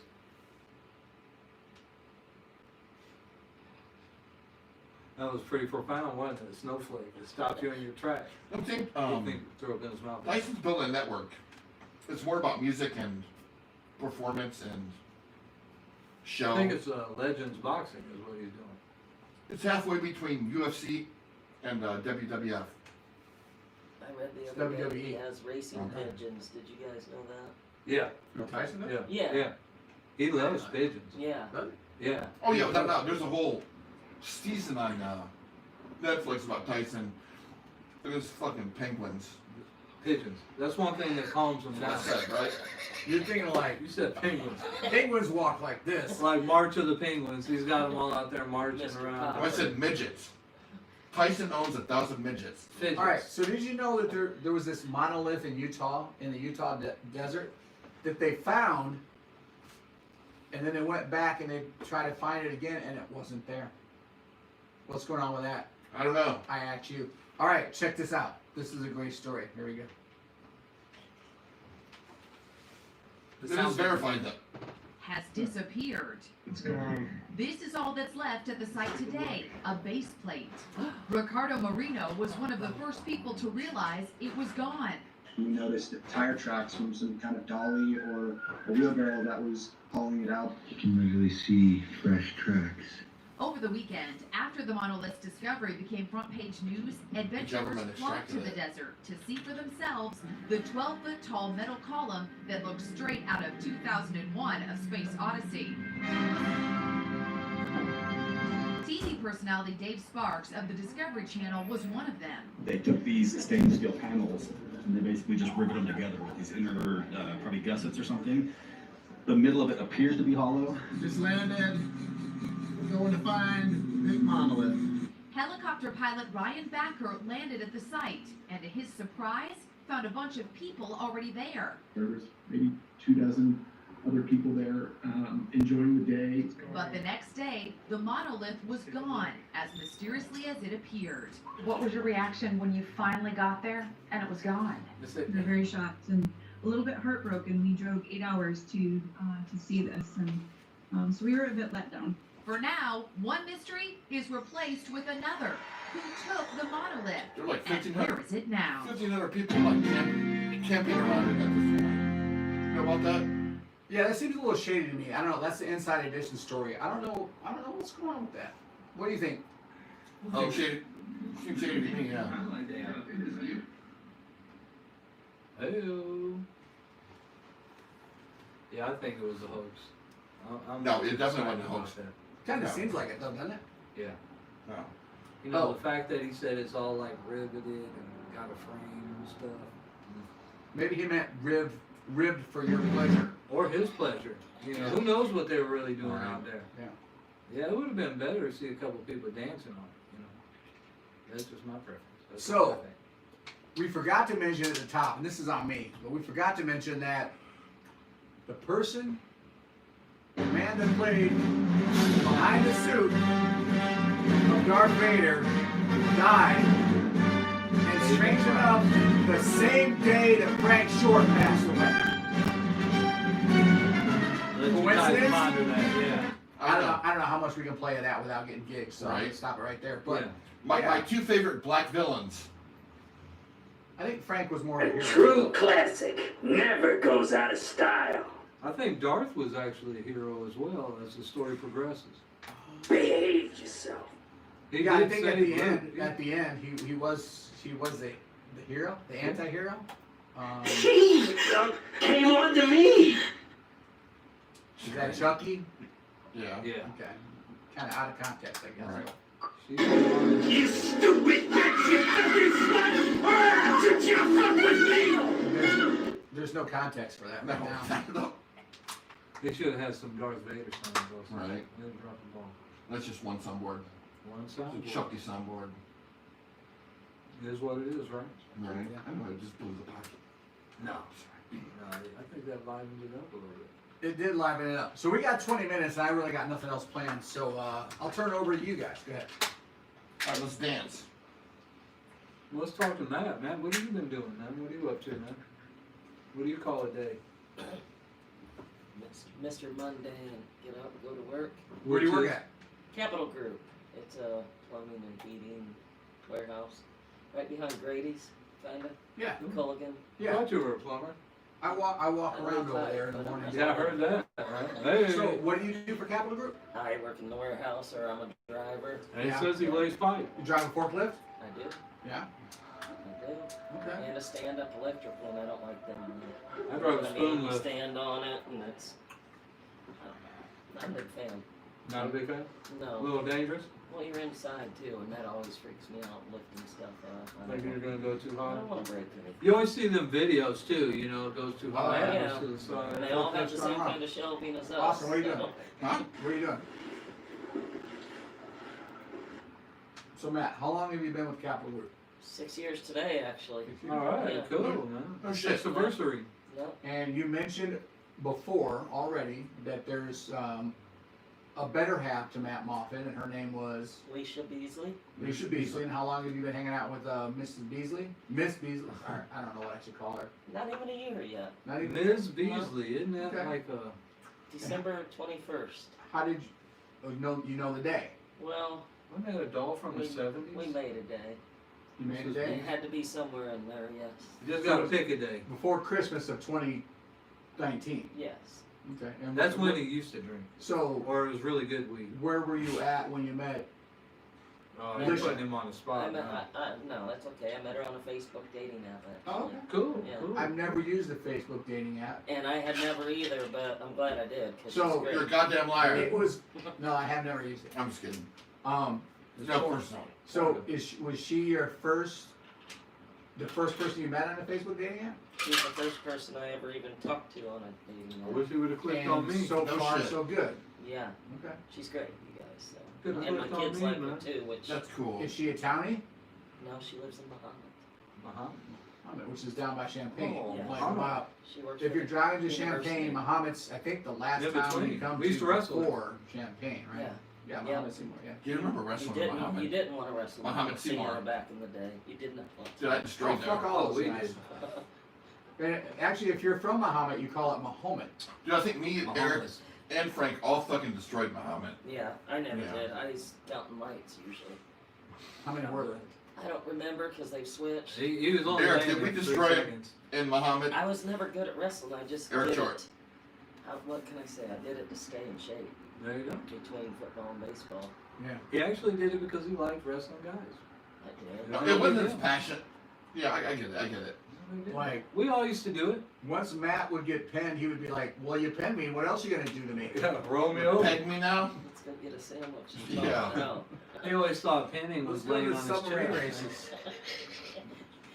That was pretty profound, wasn't it? A snowflake. It stopped you in your tracks. I think You think throw up in his mouth. Tyson's building a network. It's more about music and performance and show. I think it's Legends Boxing is what he's doing. It's halfway between UFC and WWF. I read the other day he WWE. has racing Okay. pigeons. Did you guys know that? Yeah. Who, Tyson did? Yeah. Yeah. He loves pigeons. Yeah. Yeah. Oh yeah, no, there's a whole season on Netflix about Tyson. There's fucking penguins. Pigeons. That's one thing that calms him down. That's it, right? You're thinking like, You said penguins. penguins walk like this. Like March of the Penguins. He's got them all out there marching Mr. around. Pop. I said midgets. Tyson owns 1,000 midgets. Pigeons. All right, so did you know that there was this monolith in Utah, in the Utah desert, that they found, and then they went back and they tried to find it again, and it wasn't there. What's going on with that? I don't know. I asked you. All right, check this out. This is a great story. Here we go. It is verified that. Has disappeared. It's gone. This is all that's left at the site today, a base plate. Ricardo Marino was one of the first people to realize it was gone. We noticed tire tracks from some kind of dolly or a wheelbarrow that was hauling it out. You can literally see fresh tracks. Over the weekend, after the monolith's discovery became front page news, adventurers government flocked to extracted the it. desert to see for themselves the 12-foot tall metal column that looked straight out of 2001: A Space Odyssey. TV personality Dave Sparks of the Discovery Channel was one of them. They took these stainless steel panels and they basically just riveted them together with these inner, probably gussets or something. The middle of it appears to be hollow. Just landed, going to find big monolith. Helicopter pilot Ryan Backer landed at the site and, to his surprise, found a bunch of people already there. There was maybe 24 other people there enjoying the day. But the next day, the monolith was gone, as mysteriously as it appeared. What was your reaction when you finally got there and it was gone? It's like- They're very shocked and a little bit heartbroken. We drove 8 hours to see this, and so we were a bit let down. For now, one mystery is replaced with another. Who took the monolith? There are like And where 1,500 is it now? 1,500 people like camping around it at this point. You know about that? Yeah, that seems a little shady to me. I don't know. That's the Inside Edition story. I don't know what's going on with that. What do you think? Seems shady. Seems shady to me, yeah. Hey-o. Yeah, I think it was a hoax. I'm No, it definitely excited wasn't a about hoax. that. Kind of No. seems like it, though, doesn't it? Yeah. No. You know, Oh. the fact that he said it's all like riveted and got a frame and stuff. Maybe he meant ribbed for your pleasure. Or his pleasure. You know, who knows what they were really doing Right. out there. Yeah. Yeah, it would have been better to see a couple people dancing on it, you know. That's just my preference. That's So- what I think. We forgot to mention at the top, and this is on me, but we forgot to mention that the person, the man that played behind the suit of Darth Vader died. And strange enough, the same day that Frank Short passed away. Let you guys Coincidence? ponder that, yeah. I don't know how much we can play of that without getting gigs, so I'm Right. gonna stop it right there. But Yeah. My two favorite black villains. I think Frank was more of a A hero. true classic never goes out of style. I think Darth was actually a hero as well as the story progresses. Behave yourself. He Yeah, I did think say at the Luke, end, yeah. he was the hero, the anti-hero. Jeez, came on to me. Is that Chucky? Yeah. Yeah. Okay, kind of out of context, I guess. Right. She's the one that- You stupid bitch, you ugly son of no context for that right now. No. They should have had some Darth Vader signs also. Right. They didn't drop the ball. That's just one soundboard. One It's side. a Chucky soundboard. It is what it is, right? Right. Yeah. I know, it just blew the pocket. No. No, I think that livened it up a little bit. It did liven it up. So we got 20 minutes, and I really got nothing else planned. So I'll turn it over to you guys. Go ahead. All right, let's dance. Well, let's talk to Matt. Matt, what have you been doing, man? What are you up to, man? What do you call a day? Mr. Mundane, get up and go to work. Where do you work at? Capital Group. It's a plumbing and heating warehouse. Right behind Grady's, kinda. Yeah. Culligan. I Yeah. thought you were a plumber. I walk around over there in the morning. Yeah, I heard that. Right? Hey. So what do you do for Capital Group? I work in the warehouse, or I'm a driver. And he Yeah. says he lays pipe. You drive a forklift? I do. Yeah. I do. Okay. And a stand-up electrical, and I don't like them. I drive a I mean, spoon you lift. stand on it, and it's. Not a big fan. Not a big fan? A No. little dangerous? Well, you're inside too, and that always freaks me out, lifting stuff up. I Think don't you're gonna go too I high? don't want to break anything. You always see them videos too, you know, it goes too Oh, high, yeah. it goes to the side. And they all have the Forklifts same run around. kind of shelving as us. Austin, what are you so- doing? Huh? What are you doing? So Matt, how long have you been with Capital Group? 6 years today, actually. Alright, Yeah. cool, man. Oh, shit. Sixth anniversary. Yep. And you mentioned before already that there's a better half to Matt Moffitt, and her name was Alicia Beasley. Alicia Beasley. And how long have you been hanging out with Mrs. Beasley? Miss Beasley. I don't know what I should call her. Not even a year yet. Not even. Ms. Beasley, isn't that Okay. like a... December 21st. How did you? You know the day. Well, Wasn't that a doll from the we 70s? made a day. You made a It day had to be somewhere in there, yes. You just gotta pick a day. before Christmas of 2019. Yes. Okay. And That's when he used to drink. So Or it was really good weed. where were you at when you met? Oh, you're putting him on the spot now. No, that's okay. I met her on a Facebook dating app, Oh, actually. okay. Cool, Yeah. cool. I've never used the Facebook dating app. And I had never either, but I'm glad I did, because So, she's great. You're a goddamn liar. It was no, I have never used it. I'm just kidding. It's No, cool. personal. So was she your the first person you met on a Facebook dating app? She's the first person I ever even talked to on a dating I app. wish you would have clicked And on me. so No far, shit. so good. Yeah, Okay. she's great, you guys. So. Could've And my clicked on kids me, like her man. too, which That's cool. Is she a townie? no, she lives in Bahamas. Uh-huh. Which is down by Champaign. Oh, Like Muhammad. about, She works if for you're the driving to university. Champaign, Muhammad's, I think the last In town between. you come We used to wrestle. before Champaign, right? Yeah. Yeah, Yeah. Muhammad Seymour, yeah. Do you remember You wrestling didn't. Muhammad? You didn't want to wrestle Muhammad Seymour. back in the day. You did not want Dude, I destroyed Oh, fuck that. all Oh, those we guys. did. And actually, if you're from Muhammad, you call it Mahomet. Dude, I think me, Eric, and Frank all fucking destroyed Muhammad. Yeah, I never Yeah. did. I was Mountain Lights usually. How many were there? I don't remember because they've switched. He was only Eric, laying did we in 3 destroy him? seconds. And Muhammad. I was never good at wrestling. I just Eric did Short. it. What can I say? I did it to stay in shape There you go. between football and baseball. Yeah. He actually did it because he liked wrestling guys. I did. No, it wasn't his passion. Yeah, I get it. I get it. Like, We all used to do it. once Matt would get pinned, he would be like, well, you pinned me, what else are you gonna do to me? Yeah, Romeo. Peg me now? Let's go get a sandwich. and Yeah. talk it out. He always thought pinning was Let's go laying to on the his submarine chest. races.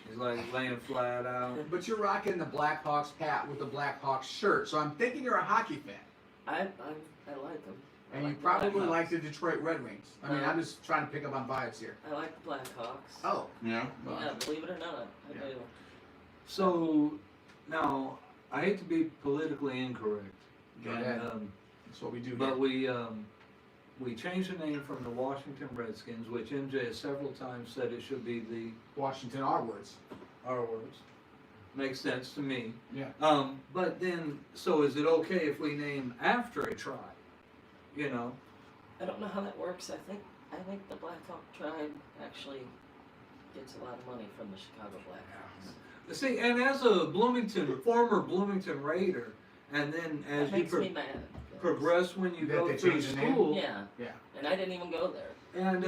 He's like laying flat out. But you're rocking the Blackhawks hat with the Blackhawks shirt, so I'm thinking you're a hockey fan. I like them. And you probably like the Detroit Red Wings. I mean, I'm just trying to pick up on vibes here. I like the Blackhawks. Oh. Yeah. Yeah, believe it or not, I do. So, now, I hate to be politically incorrect. Go and, ahead. That's what we do But here. we changed the name from the Washington Redskins, which MJ has several times said it should be the Washington R words. R words. Makes sense to me. Yeah. But then, so is it okay if we name after a tribe? You know? I don't know how that works. I think the Blackhawk tribe actually gets a lot of money from the Chicago Blackhawks. See, and as a former Bloomington Raider, and then as That you makes me mad. progress when you That go they through changed the name? school. Yeah. Yeah. And I didn't even go there. And,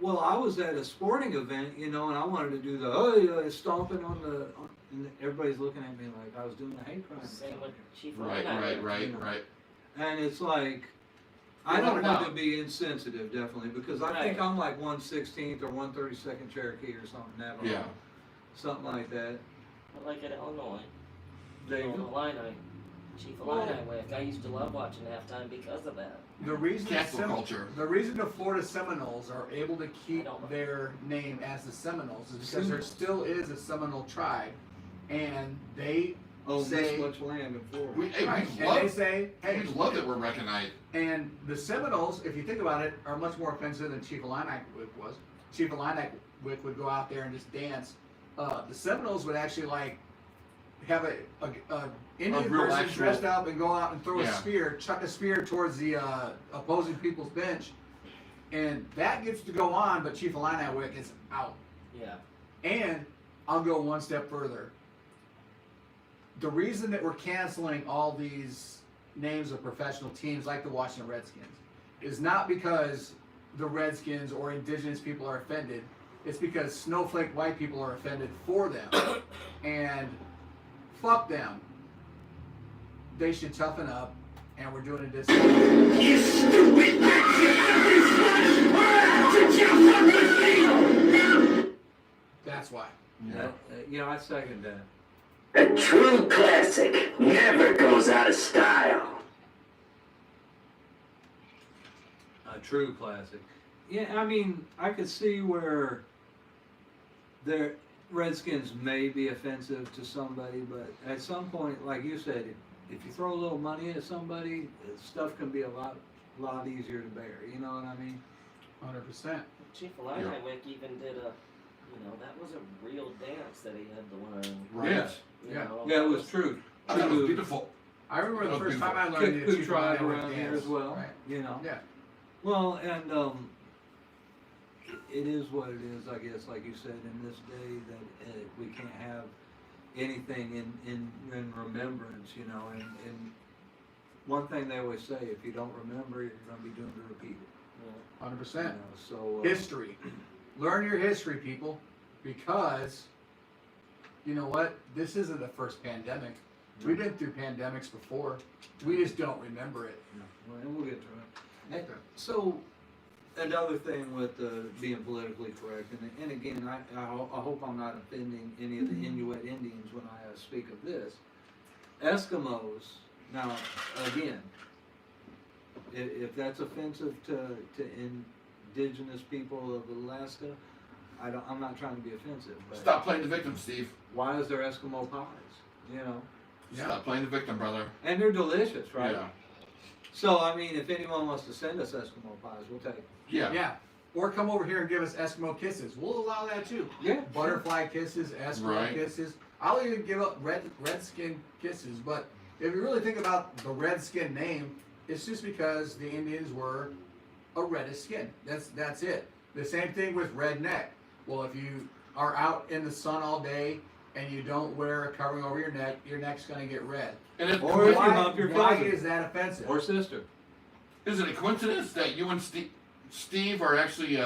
well, I was at a sporting event, you know, and I wanted to do the, stomping and everybody's looking at me like I was doing a hate crime. Same with Chief Right, Ryan. right. And it's like, I You don't want it want out. to be insensitive, definitely, because I think Right. I'm like 1/16th or 1/32nd Cherokee or something, Navajo. Yeah. Something like that. I like it, Illinois. There you go. Illini. Chief Illini Wick. I used to love watching halftime because of that. The reason Cancel culture. The reason the Florida Seminoles are able to keep their name as the Seminoles is because there still is a Seminole tribe, and they own say this much land in Florida. We they say, hey, we love that we're recognized. And the Seminoles, if you think about it, are much more offensive than Chief Illini Wick was. Chief Illini Wick would go out there and just dance. The Seminoles would actually like have a Indian person dressed up and go out and throw a spear, chuck a spear towards the opposing people's bench, and that gets to go on. But Chief Illini Wick is out. Yeah. And I'll go one step further. The reason that we're canceling all these names of professional teams like the Washington Redskins is not because the Redskins or indigenous people are offended. It's because snowflake white people are offended for them. And fuck them. They should toughen up, and we're doing it this way. You stupid That's why. Yeah, I second that. A true classic never goes out of style. A true classic. Yeah, I mean, I could see where the Redskins may be offensive to somebody, but at some point, like you said, if you throw a little money at somebody, stuff can be a lot easier to bear. You know what I mean? 100%. Chief Illini Wick even did that was a real dance that he had to learn. Right. Yes. You know, Yeah, it was true. That was beautiful. I remember the first time I learned Could the Chief try Illini Wick around here dance. as well. Right. You know. Yeah. Well, and it is what it is, I guess. Like you said, in this day that we can't have anything in remembrance. You know, and one thing they always say: if you don't remember, you're going to be doomed to repeat it. 100%. You know, so History. Learn your history, people, because you know what? This isn't the first pandemic. We've been through pandemics before. We just don't remember it. Well, and we'll get to it. So, another thing with being politically correct, and again, I hope I'm not offending any of the Inuit Indians when I speak of this. Eskimos, now, again, if that's offensive to indigenous people of Alaska, I'm not trying to be offensive. But Stop playing the victim, Steve. why is there Eskimo pies? You know? Stop playing the victim, brother. And they're delicious, right? Yeah. So, I mean, if anyone wants to send us Eskimo pies, we'll take it. Yeah. Or come over here and give us Eskimo kisses. We'll allow that too. Yeah. Butterfly kisses, Eskimo kisses. I'll even give up redskin kisses. But if you really think about the redskin name, it's just because the Indians were a reddish skin. That's it. The same thing with redneck. Well, if you are out in the sun all day and you don't wear a covering over your neck's going to get red. And if, Or if you bump your why cousin. is that offensive? Or sister. is it a coincidence that you and Steve are actually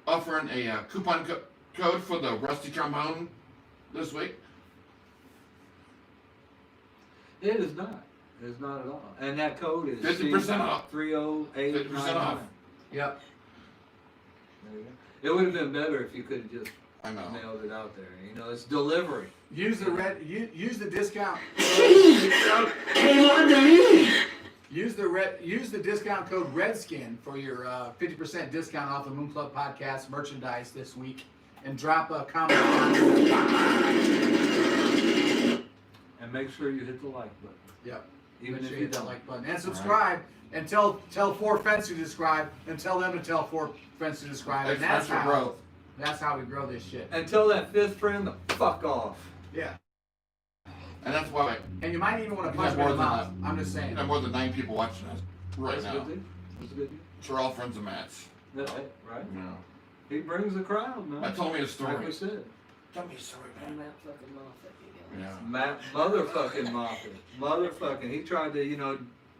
offering a coupon code for the Rusty Trombone this week? It is not. It is not at all. And that code is 50% off. 308. 50% off. Yep. There you go. It would have been better if you could have just nailed it out there. You know, it's delivery. Use the discount. Came on to me. Use the discount code Redskin for your 50% discount off the Moon Club Podcast merchandise this week, and drop a comment. And make sure you hit the like button. Yep. Even Make if sure you hit the don't. like button and subscribe, and tell 4 friends to subscribe, and tell them to tell 4 friends to subscribe. And that's how we grow this shit. And tell that 5th friend to fuck off. Yeah. And that's why. And you might even want to We punch have me in the more mouth. than I'm just saying. We have more than 9 people watching us right That's now. a good deal. That's a good deal. So we're all friends of Matt's. Right? Yeah. He brings the crowd, man. Matt told me a story. Like we said. Tell me a story, And man. Matt fucking Moffitt, you know. Yeah. Matt motherfucking Moffitt. Motherfucking. He tried to,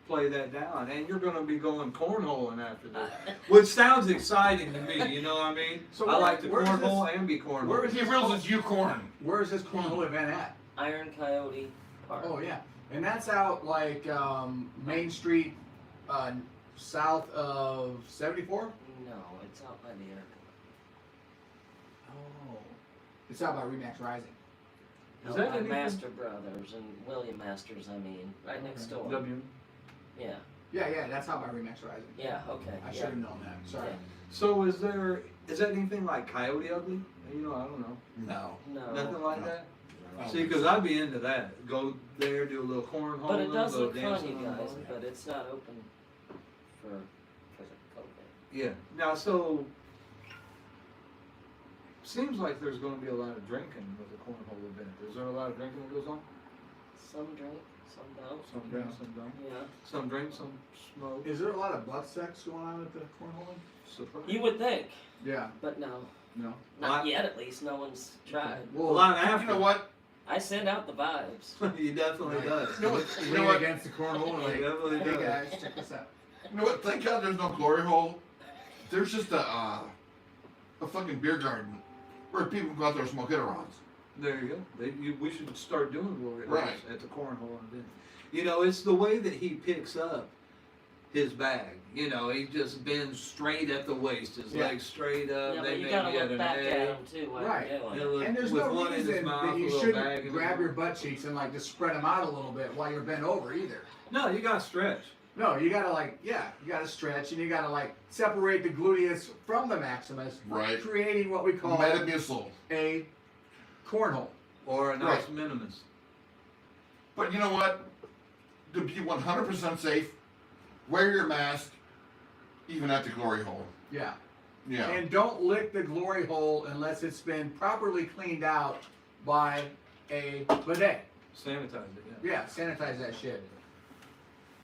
play that down. And you're going to be going cornholing after this. Which sounds exciting to me, you know what I mean? So I like to where is cornhole and be cornhole. He realizes you corn. Where is this cornhole event at? Iron Coyote Park. Oh yeah, and that's out like Main Street, south of 74. No, it's out by the airport. Oh, it's out by Remax Rising. Is that by anything? Master Brothers and William Masters, I mean, right next door. Yeah. Yeah, that's how by Remax Rising. Yeah, okay. I yeah. should have known that. Sorry. Yeah. So is that anything like Coyote Ugly? You know, I don't know. No. No. Nothing like that? I don't See, think because so. I'd be into that. Go there, do a little cornhole. But it does go look fun, dancing you on the guys, board. but it's not open because of COVID. Yeah. Now, so seems like there's going to be a lot of drinking with the cornhole event. Is there a lot of drinking that goes on? Some drink, some don't. Some drink, some don't. Yeah. Some drink, some smoke. Is there a lot of butt sex going on at the cornholing? Surprise. You would think, Yeah. but no. No. Not yet, at least. No one's tried. A lot after. You know what? I send out the vibes. He definitely does. You know what? You know Lean what? against the cornhole and like, Definitely hey does. guys, check this out. You know what? Thank God there's no glory hole. There's just a fucking beer garden where people can go out there and smoke hit-arounds. There you go. We should start doing glory Right. holes at the cornhole event. You know, it's the way that he picks up his bag. You know, he just bends straight at the waist, his Yeah. legs straight up. Yeah, they but you maybe gotta at look an back A. at them too while Right. you're doing Yeah, it. look, And there's with no one in his reason mouth, that a you little bag shouldn't in his grab mouth. your butt cheeks and like just spread them out a little bit while you're bent over either. No, you got to stretch. No, you gotta you gotta stretch and you gotta separate the gluteus from the maximus, Right. creating what we call Metamucil. a cornhole. Or a Right. nice minimus. But you know what? To be 100% safe, wear your mask even at the glory hole. Yeah. Yeah. And don't lick the glory hole unless it's been properly cleaned out by a bidet. Sanitize it, yeah. Yeah, sanitize that shit.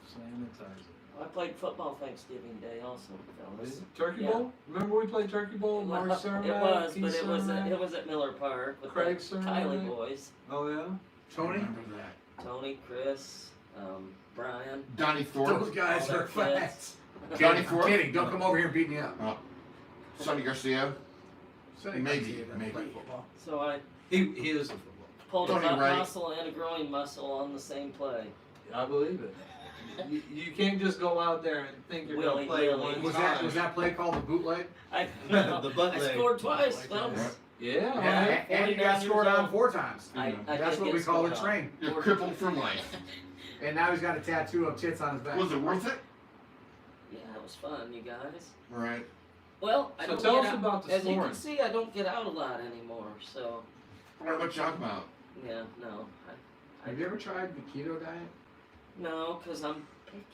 Sanitize it. I played football Thanksgiving Day also, fellas. Turkey Yeah. Bowl? Remember we played Turkey Bowl? Well, Mark Cermak, it was, Keith but Cermak? it was at Miller Park with Craig the Cermak. Kylie boys. Oh, yeah? Tony? Tony, Chris, Brian. Donnie Thorpe. Those guys all are their fast. Johnny I'm Thorpe. kidding. Don't come over here and beat me up. Sonny Garcia. Sonny Maybe, Garcia doesn't maybe. play football. So I He is a football. pulled a Tony butt Wright. muscle and a groin muscle on the same play. I believe it. You can't just go out there and think you're going to play Willy-nilly. one Was time. that play called the bootleg? I, The butt I leg. scored twice, Bootleg, fellas. Yeah. And you got 49 scored years on old. 4 times. I That's did what get we call a scored on. train. You're crippled for life. And now he's got a tattoo of tits on his back. Was it worth it? Yeah, it was fun, you guys. Right. Well, I So don't tell get us out, about the as you snoring. can see, I don't get out a lot anymore. So What you talking about? yeah, no, Have you ever tried the keto diet? no, because I'm picky,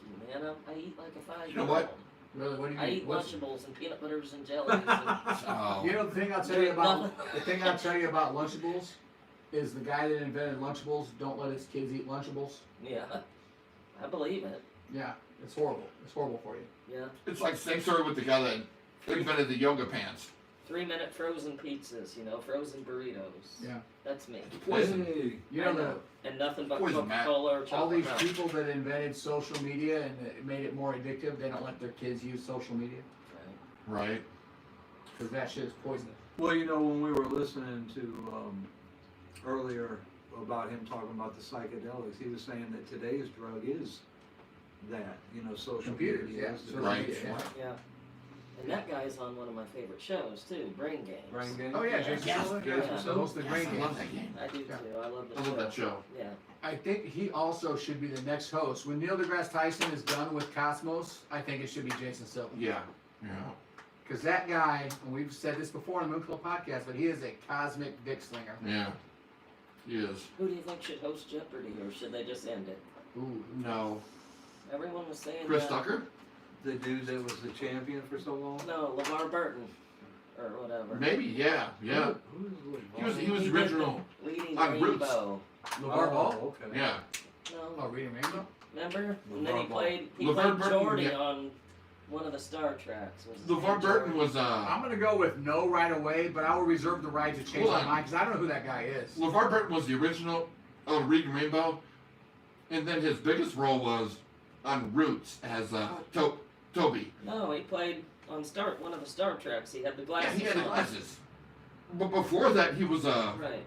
man. I eat like a 5-year-old. You know what? Really? What do you I mean? eat What's- Lunchables and peanut butters and jellies. And, Oh. You know the thing I'll tell you about the thing I'll tell you about Lunchables is the guy that invented Lunchables don't let his kids eat Lunchables. yeah, I believe it. Yeah, it's horrible. It's horrible for you. Yeah, It's like same story with the guy that invented the yoga pants. 3-minute frozen pizzas, frozen burritos. Yeah. That's me. Poison. Hey. You I know know. And nothing but Poison, Matt. Coca-Cola or chocolate all these milk. people that invented social media and it made it more addictive, they don't let their kids use social media Right. Right. because that shit is poisonous. Well, when we were listening to earlier about him talking about the psychedelics, he was saying that today's drug is that, social Computers, media. yeah. is the Social Right. media, yeah. Yeah. And that guy's on one of my favorite shows too, Brain Games. Brain game. Oh yeah, Jason Yes. Silva. Jason Yeah, Silva. host of the Great I Games. love that game. I do Yeah. too. I love the I love that show. Yeah. I think he also should be the next host. When Neil deGrasse Tyson is done with Cosmos, I think it should be Jason Silva. Yeah. Yeah. Because that guy, and we've said this before on the Moon Club podcast, but he is a cosmic dick slinger. Yeah. He is. Who do you think should host Jeopardy, or should they just end it? Ooh. No. Everyone was saying Chris that. Tucker? The dude that was the champion for so long. No, LeVar Burton, or whatever. Maybe, yeah. Yeah. Who is He was He the did original. Leading on Roots. Rainbow. LeVar Ball? Okay. Yeah. Oh, No, Reading Rainbow? remember? And then he LeVar Ball. played. He LeVar played Burton, Geordi yeah. on one of the Star Treks. Was his LeVar name Burton Geordi? was I'm going to go with no right away, but I will reserve the right to change Hold my on. mind because I don't know who that guy is. LeVar Burton was the original Reading Rainbow, and then his biggest role was on Roots as Toby. No, he played on one of the Star Treks. He had the Yeah, glasses. he had the on. glasses. But before that, he was Right.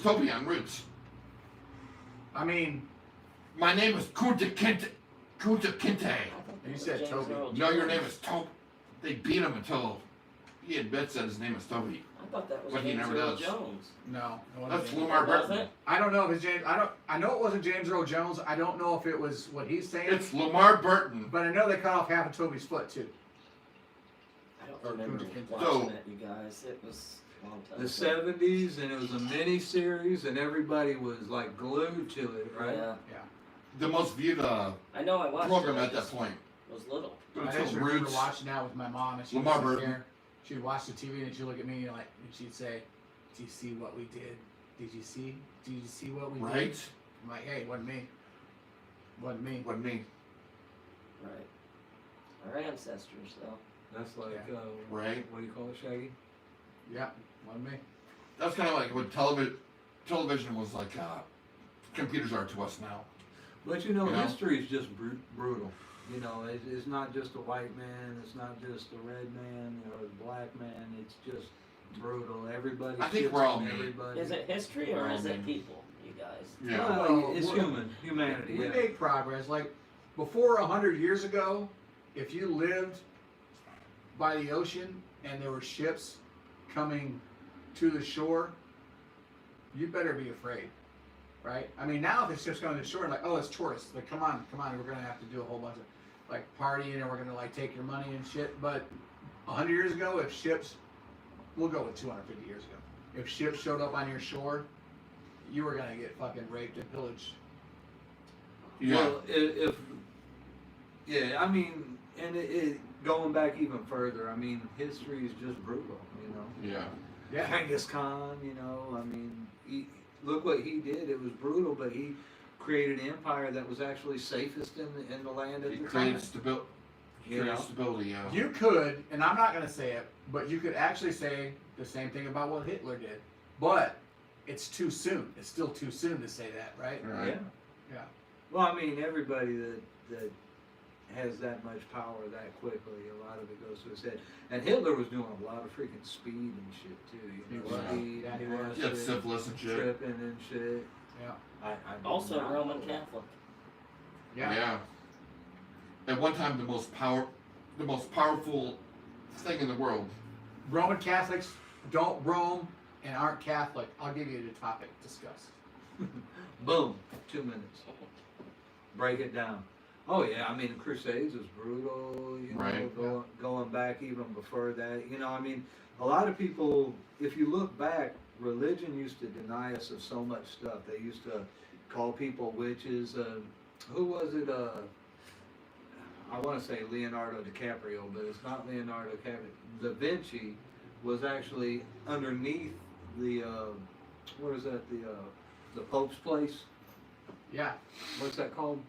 Toby on Roots. I mean, My name is Kunta Kinte. Kunta Kinte. I thought You that was said James Toby. Earl No, your Jones. name is Toby. They beat him until he admits that his name is Toby. I thought that was But he James never Earl does. Jones. No, it wasn't That's James. Lamar It Burton. wasn't? I don't know if it's James. I know it wasn't James Earl Jones. I don't know if it was what he's saying. It's Lamar Burton. But I know they cut off half of Toby's foot too. I don't Or remember Kunta Kinte. watching So- that, you guys. It was a long time The ago. 70s, and it was a mini series, and everybody was like glued to it, right? Yeah. The most viewed I know I watched program it. I at that just point. was little. I Until just remember Roots. watching that with my mom, and she Lamar would sit Burton. there. She'd watch the TV, and she'd look at me like, and she'd say, "Do you see what we did? Did you see? Did you see what we did?" Right? I'm like, "Hey, it wasn't me. Wasn't me." Wasn't me. Right. Our ancestors, though. That's like, Yeah. Right. What do you call it, Shaggy? Yeah, wasn't me. That's kind of like what television was like. Computers are to us now. But you know, You know? history is just brutal. You know, it's not just a white man, it's not just a red man or a black man. It's just brutal. Everybody. I think shits we're all on mean. everybody. Is it history or We're all is it mean. people, you guys? Yeah. Well, it's Well, humanity. We Yeah. make progress. Like before 100 years ago, if you lived by the ocean and there were ships coming to the shore, you better be afraid, right? I mean, now if it's just coming to the shore, like, oh, it's tourists. Like, come on, we're gonna have to do a whole bunch of like partying, and we're gonna like take your money and shit. But 100 years ago, if ships, we'll go with 250 years ago, if ships showed up on your shore, you were gonna get fucking raped and pillaged. Yeah. Well, yeah, I mean, and it going back even further. I mean, history is just brutal. You know. Yeah. Yeah. Genghis Khan, you know, I mean, look what he did. It was brutal, but he created an empire that was actually safest in the land at He the time. created stability. You know? Stability. Yeah. You could, and I'm not going to say it, but you could actually say the same thing about what Hitler did. But it's too soon. It's still too soon to say that, right? Right. Yeah. Yeah. Well, I mean, everybody that has that much power that quickly, a lot of it goes to his head. And Hitler was doing a lot of freaking speed and shit too. You know, He was. speed, Yeah, he doing was. He had shit, syphilis and shit. tripping and shit. Yeah. I Also not Roman know that. Catholic. Yeah. At one time, the most powerful thing in the world. Roman Catholics don't roam and aren't Catholic. I'll give you the topic. Discuss. Boom, 2 minutes. Break it down. Oh yeah, I mean the Crusades was brutal. You know, Right. going back even before that. You know, I mean, a lot of people. If you look back, religion used to deny us of so much stuff. They used to call people witches. Who was it? I want to say Leonardo DiCaprio, but it's not Leonardo DiCaprio. Da Vinci was actually underneath the what is that? The Pope's place. Yeah. What's that called?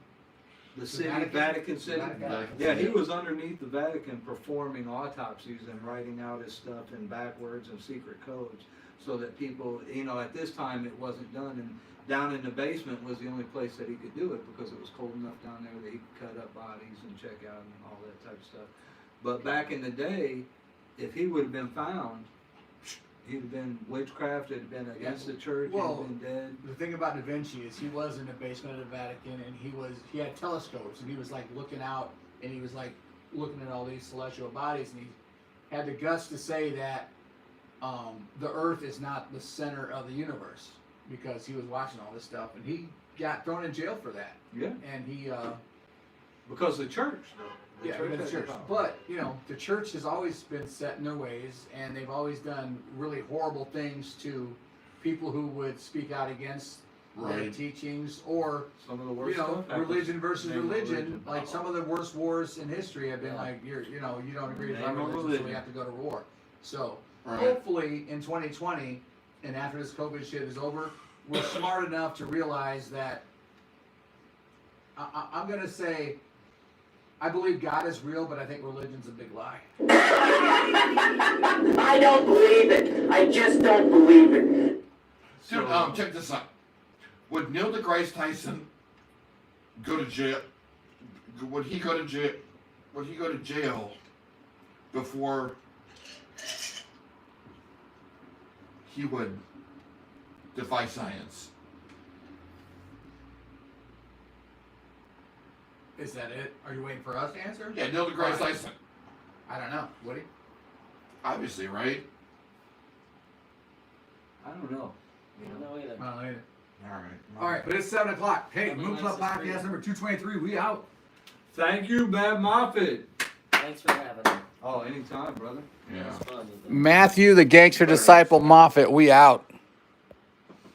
The city, Vatican? Vatican City. Vatican. Yeah, he was underneath the Vatican performing autopsies and writing out his stuff in backwards and secret codes so that people, you know, at this time it wasn't done. And down in the basement was the only place that he could do it because it was cold enough down there that he could cut up bodies and check out and all that type of stuff. But back in the day, if he would have been found, he'd have been witchcraft, it'd have been against the church, Well, he'd have been dead. The thing about Da Vinci is he was in the basement of the Vatican, and he had telescopes, and he was like looking out, and he was like looking at all these celestial bodies, and he had the guts to say that the Earth is not the center of the universe because he was watching all this stuff, and he got thrown in jail for that. Yeah. And he Because the church, though. yeah, church the has church. the power. But you know, the church has always been set in their ways, and they've always done really horrible things to people who would speak out against their Right. teachings, or Some of the worst you know, stuff happens. religion versus Name of religion. Like some of the worst wars in history have been Yeah. like, you don't agree with our Name of religion, so we religion. have to go to war. So Right. hopefully in 2020, and after this COVID shit is over, we're smart enough to realize that. I'm gonna say, I believe God is real, but I think religion's a big lie. I don't believe it. I just don't believe it. Dude, check this out. Would Neil deGrasse Tyson go to jail? Would he go to jail? Would he go to jail before he would defy science? Is that it? Are you waiting for us to answer? Yeah, Neil deGrasse Tyson. I don't know. Would he? Obviously, right? I don't know. I don't know either. I don't know either. All right. All right, but it's 7 o'clock. Hey, Have a Moon Club nice Podcast stream. number 223. We out. Thank you, Matt Moffitt. Thanks for having me. Oh, anytime, brother. Yeah. It was fun. Matthew, the gangster disciple Moffitt. We out.